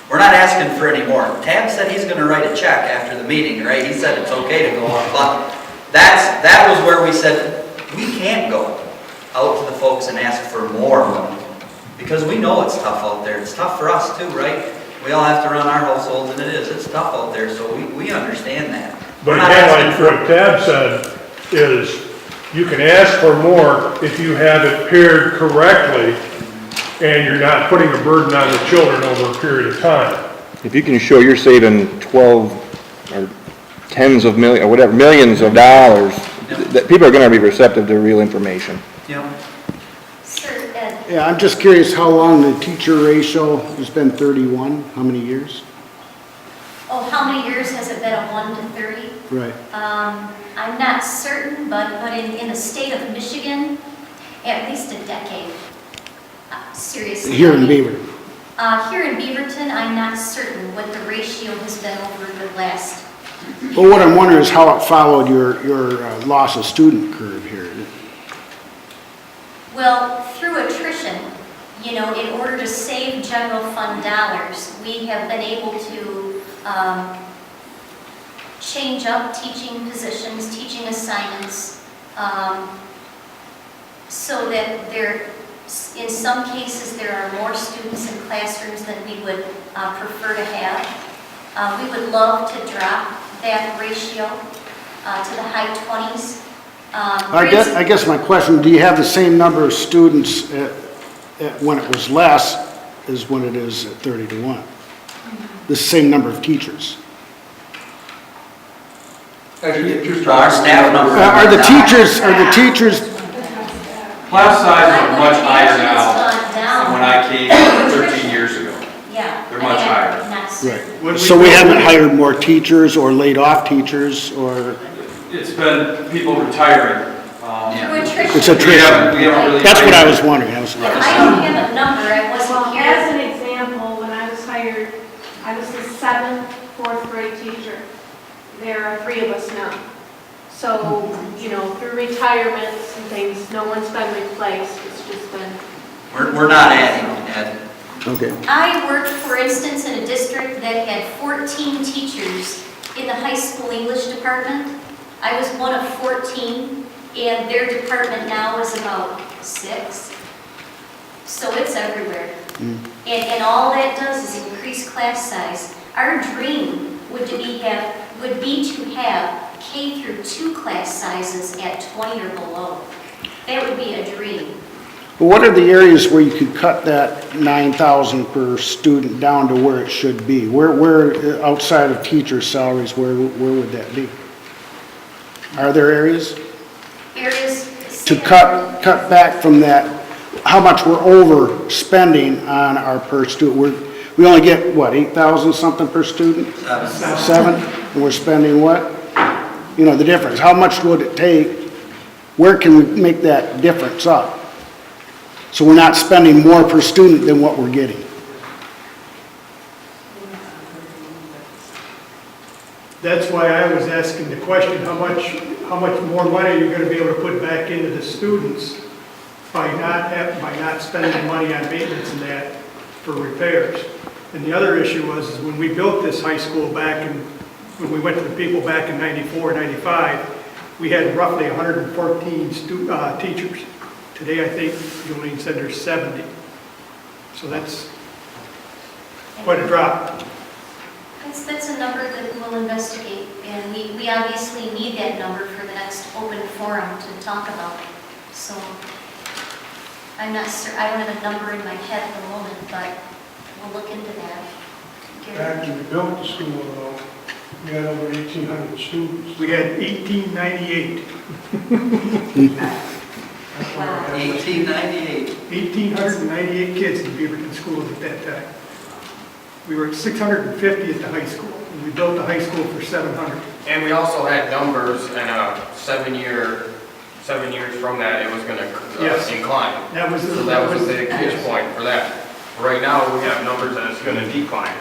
We're not asking for any more. Tab said he's going to write a check after the meeting, right? He said it's okay to go up, but that was where we said we can't go out to the folks and ask for more money because we know it's tough out there. It's tough for us too, right? We all have to run our households, and it's tough out there. So we understand that. But again, like what Tab said, is you can ask for more if you have it paired correctly and you're not putting a burden on the children over a period of time. If you can show you're saving 12 or tens of millions, or whatever, millions of dollars, that people are going to be receptive to real information. Yeah. Sir, Ed, Yeah, I'm just curious how long the teacher ratio has been 31, how many years? oh, how many years has it been a 1 to 30? Right. I'm not certain, but in the state of Michigan, at least a decade. Seriously. Here in Beaverton. Here in Beaverton, I'm not certain what the ratio has been over the last. Well, what I'm wondering is how it followed your loss of student curve here. Well, through attrition, you know, in order to save general fund dollars, we have been able to change up teaching positions, teaching assignments, so that in some cases, there are more students in classrooms than we would prefer to have. We would love to drop that ratio to the high 20s. I guess my question, do you have the same number of students when it was less as when it is at 30 to 1? The same number of teachers? Our staff number. Are the teachers, Class sizes are much higher It's now gone down. than when I came 13 years ago. Yeah. They're much higher. Not certain. right, so we haven't hired more teachers or laid off teachers or? It's been people retiring. Through attrition. It's attrition. We haven't really. That's what I was wondering. I don't have a number, I wasn't Well, here. as an example, when I was hired, I was the 7th, 4th grade teacher. There are 3 of us now. So, you know, through retirements and things, no one's been replaced, it's just been. We're not adding, Ed. Okay. I worked, for instance, in a district that had 14 teachers in the high school English department. I was one of 14, and their department now is about 6. So it's everywhere. And all that does is increase class size. Our dream would be to have K through 2 class sizes at 20 or below. That would be a dream. But what are the areas where you could cut that 9,000 per student down to where it should be? Where outside of teacher salaries, where would that be? Are there areas? To cut back from that, how much we're overspending on our per student. We only get, what, 8,000 something per student? 7. And we're spending what? You know, the difference. How much would it take? Where can we make that difference up? So we're not spending more per student than what we're getting. That's why I was asking the question, how much more money are you going to be able to put back into the students by not spending money on maintenance and that for repairs? And the other issue was is when we built this high school back in, when we went to the people back in 94, 95, we had roughly 114 teachers. Today, I think Jolene said there's 70. So that's quite a drop. That's a number that we'll investigate, and we obviously need that number for the next open forum to talk about. So I'm not certain, I don't have a number in my head at the moment, but we'll look into that. Back when we built the school, though, we had over 1,800 students. We had 1,898. 1898. 1,898 kids in Beaverton schools at that time. We were at 650 at the high school, and we built the high school for 700. And we also had numbers and a 7 years from that, it was gonna Yes. incline. That was So that was the pitch point for that. Right now, we have numbers that it's gonna decline.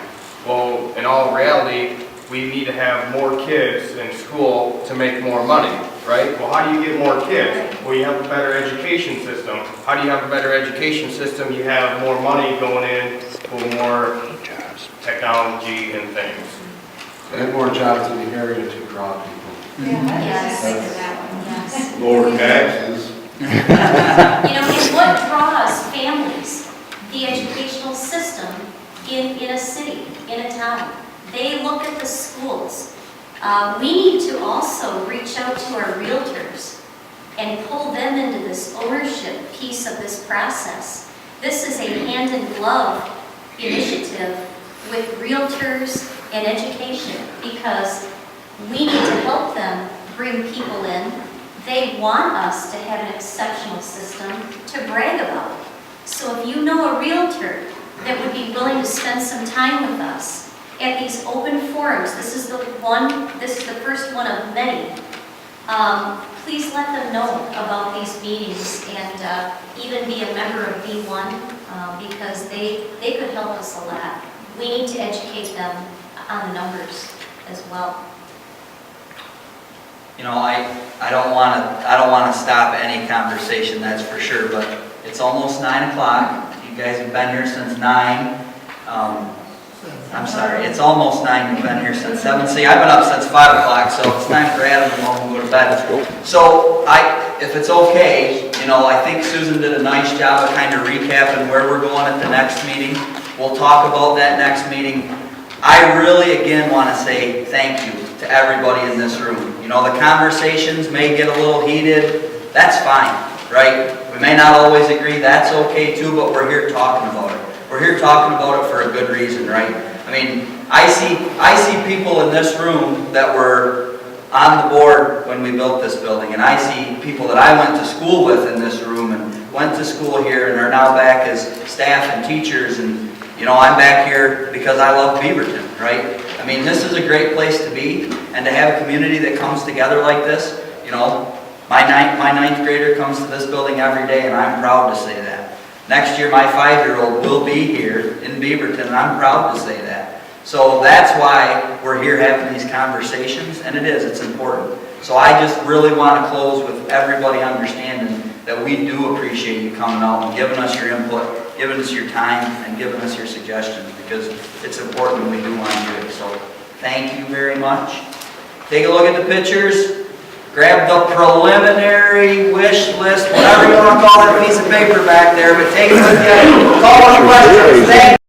Well, in all reality, we need to have more kids in school to make more money, right? Well, how do you get more kids? Well, you have a better education system. How do you have a better education system? You have more money going in for more technology and things. And more jobs in the area to draw people. Yes. Yes. Lower taxes. You know, it's what draws families, the educational system in a city, in a town. They look at the schools. We need to also reach out to our realtors and pull them into this ownership piece of this process. This is a hand-in-glove initiative with realtors and education because we need to help them bring people in. They want us to have an exceptional system to brag about. So if you know a realtor that would be willing to spend some time with us at these open forums, this is the first one of many, please let them know about these meetings and even be a member of B1 because they could help us a lot. We need to educate them on the numbers as well. You know, I don't want to stop any conversation, that's for sure, but it's almost 9 o'clock. You guys have been here since 9. I'm sorry, it's almost 9. You've been here since 7. See, I've been up since 5 o'clock, so it's time for Adam to go home and go to bed. So if it's okay, you know, I think Susan did a nice job of kind of recapping where we're going at the next meeting. We'll talk about that next meeting. I really, again, want to say thank you to everybody in this room. You know, the conversations may get a little heated. That's fine, right? We may not always agree. That's okay, too, but we're here talking about it. We're here talking about it for a good reason, right? I mean, I see people in this room that were on the board when we built this building, and I see people that I went to school with in this room and went to school here and are now back as staff and teachers, and you know, I'm back here because I love Beaverton, right? I mean, this is a great place to be, and to have a community that comes together like this. You know, my ninth grader comes to this building every day, and I'm proud to say that. Next year, my 5-year-old will be here in Beaverton, and I'm proud to say that. So that's why we're here having these conversations, and it's important. So I just really want to close with everybody understanding that we do appreciate you coming out and giving us your input, giving us your time, and giving us your suggestions, because it's important and we do want to do it. So thank you very much. Take a look at the pictures. Grab the preliminary wish list, whatever you want to call that piece of paper back there, but take it with you. Call any questions. Thank you.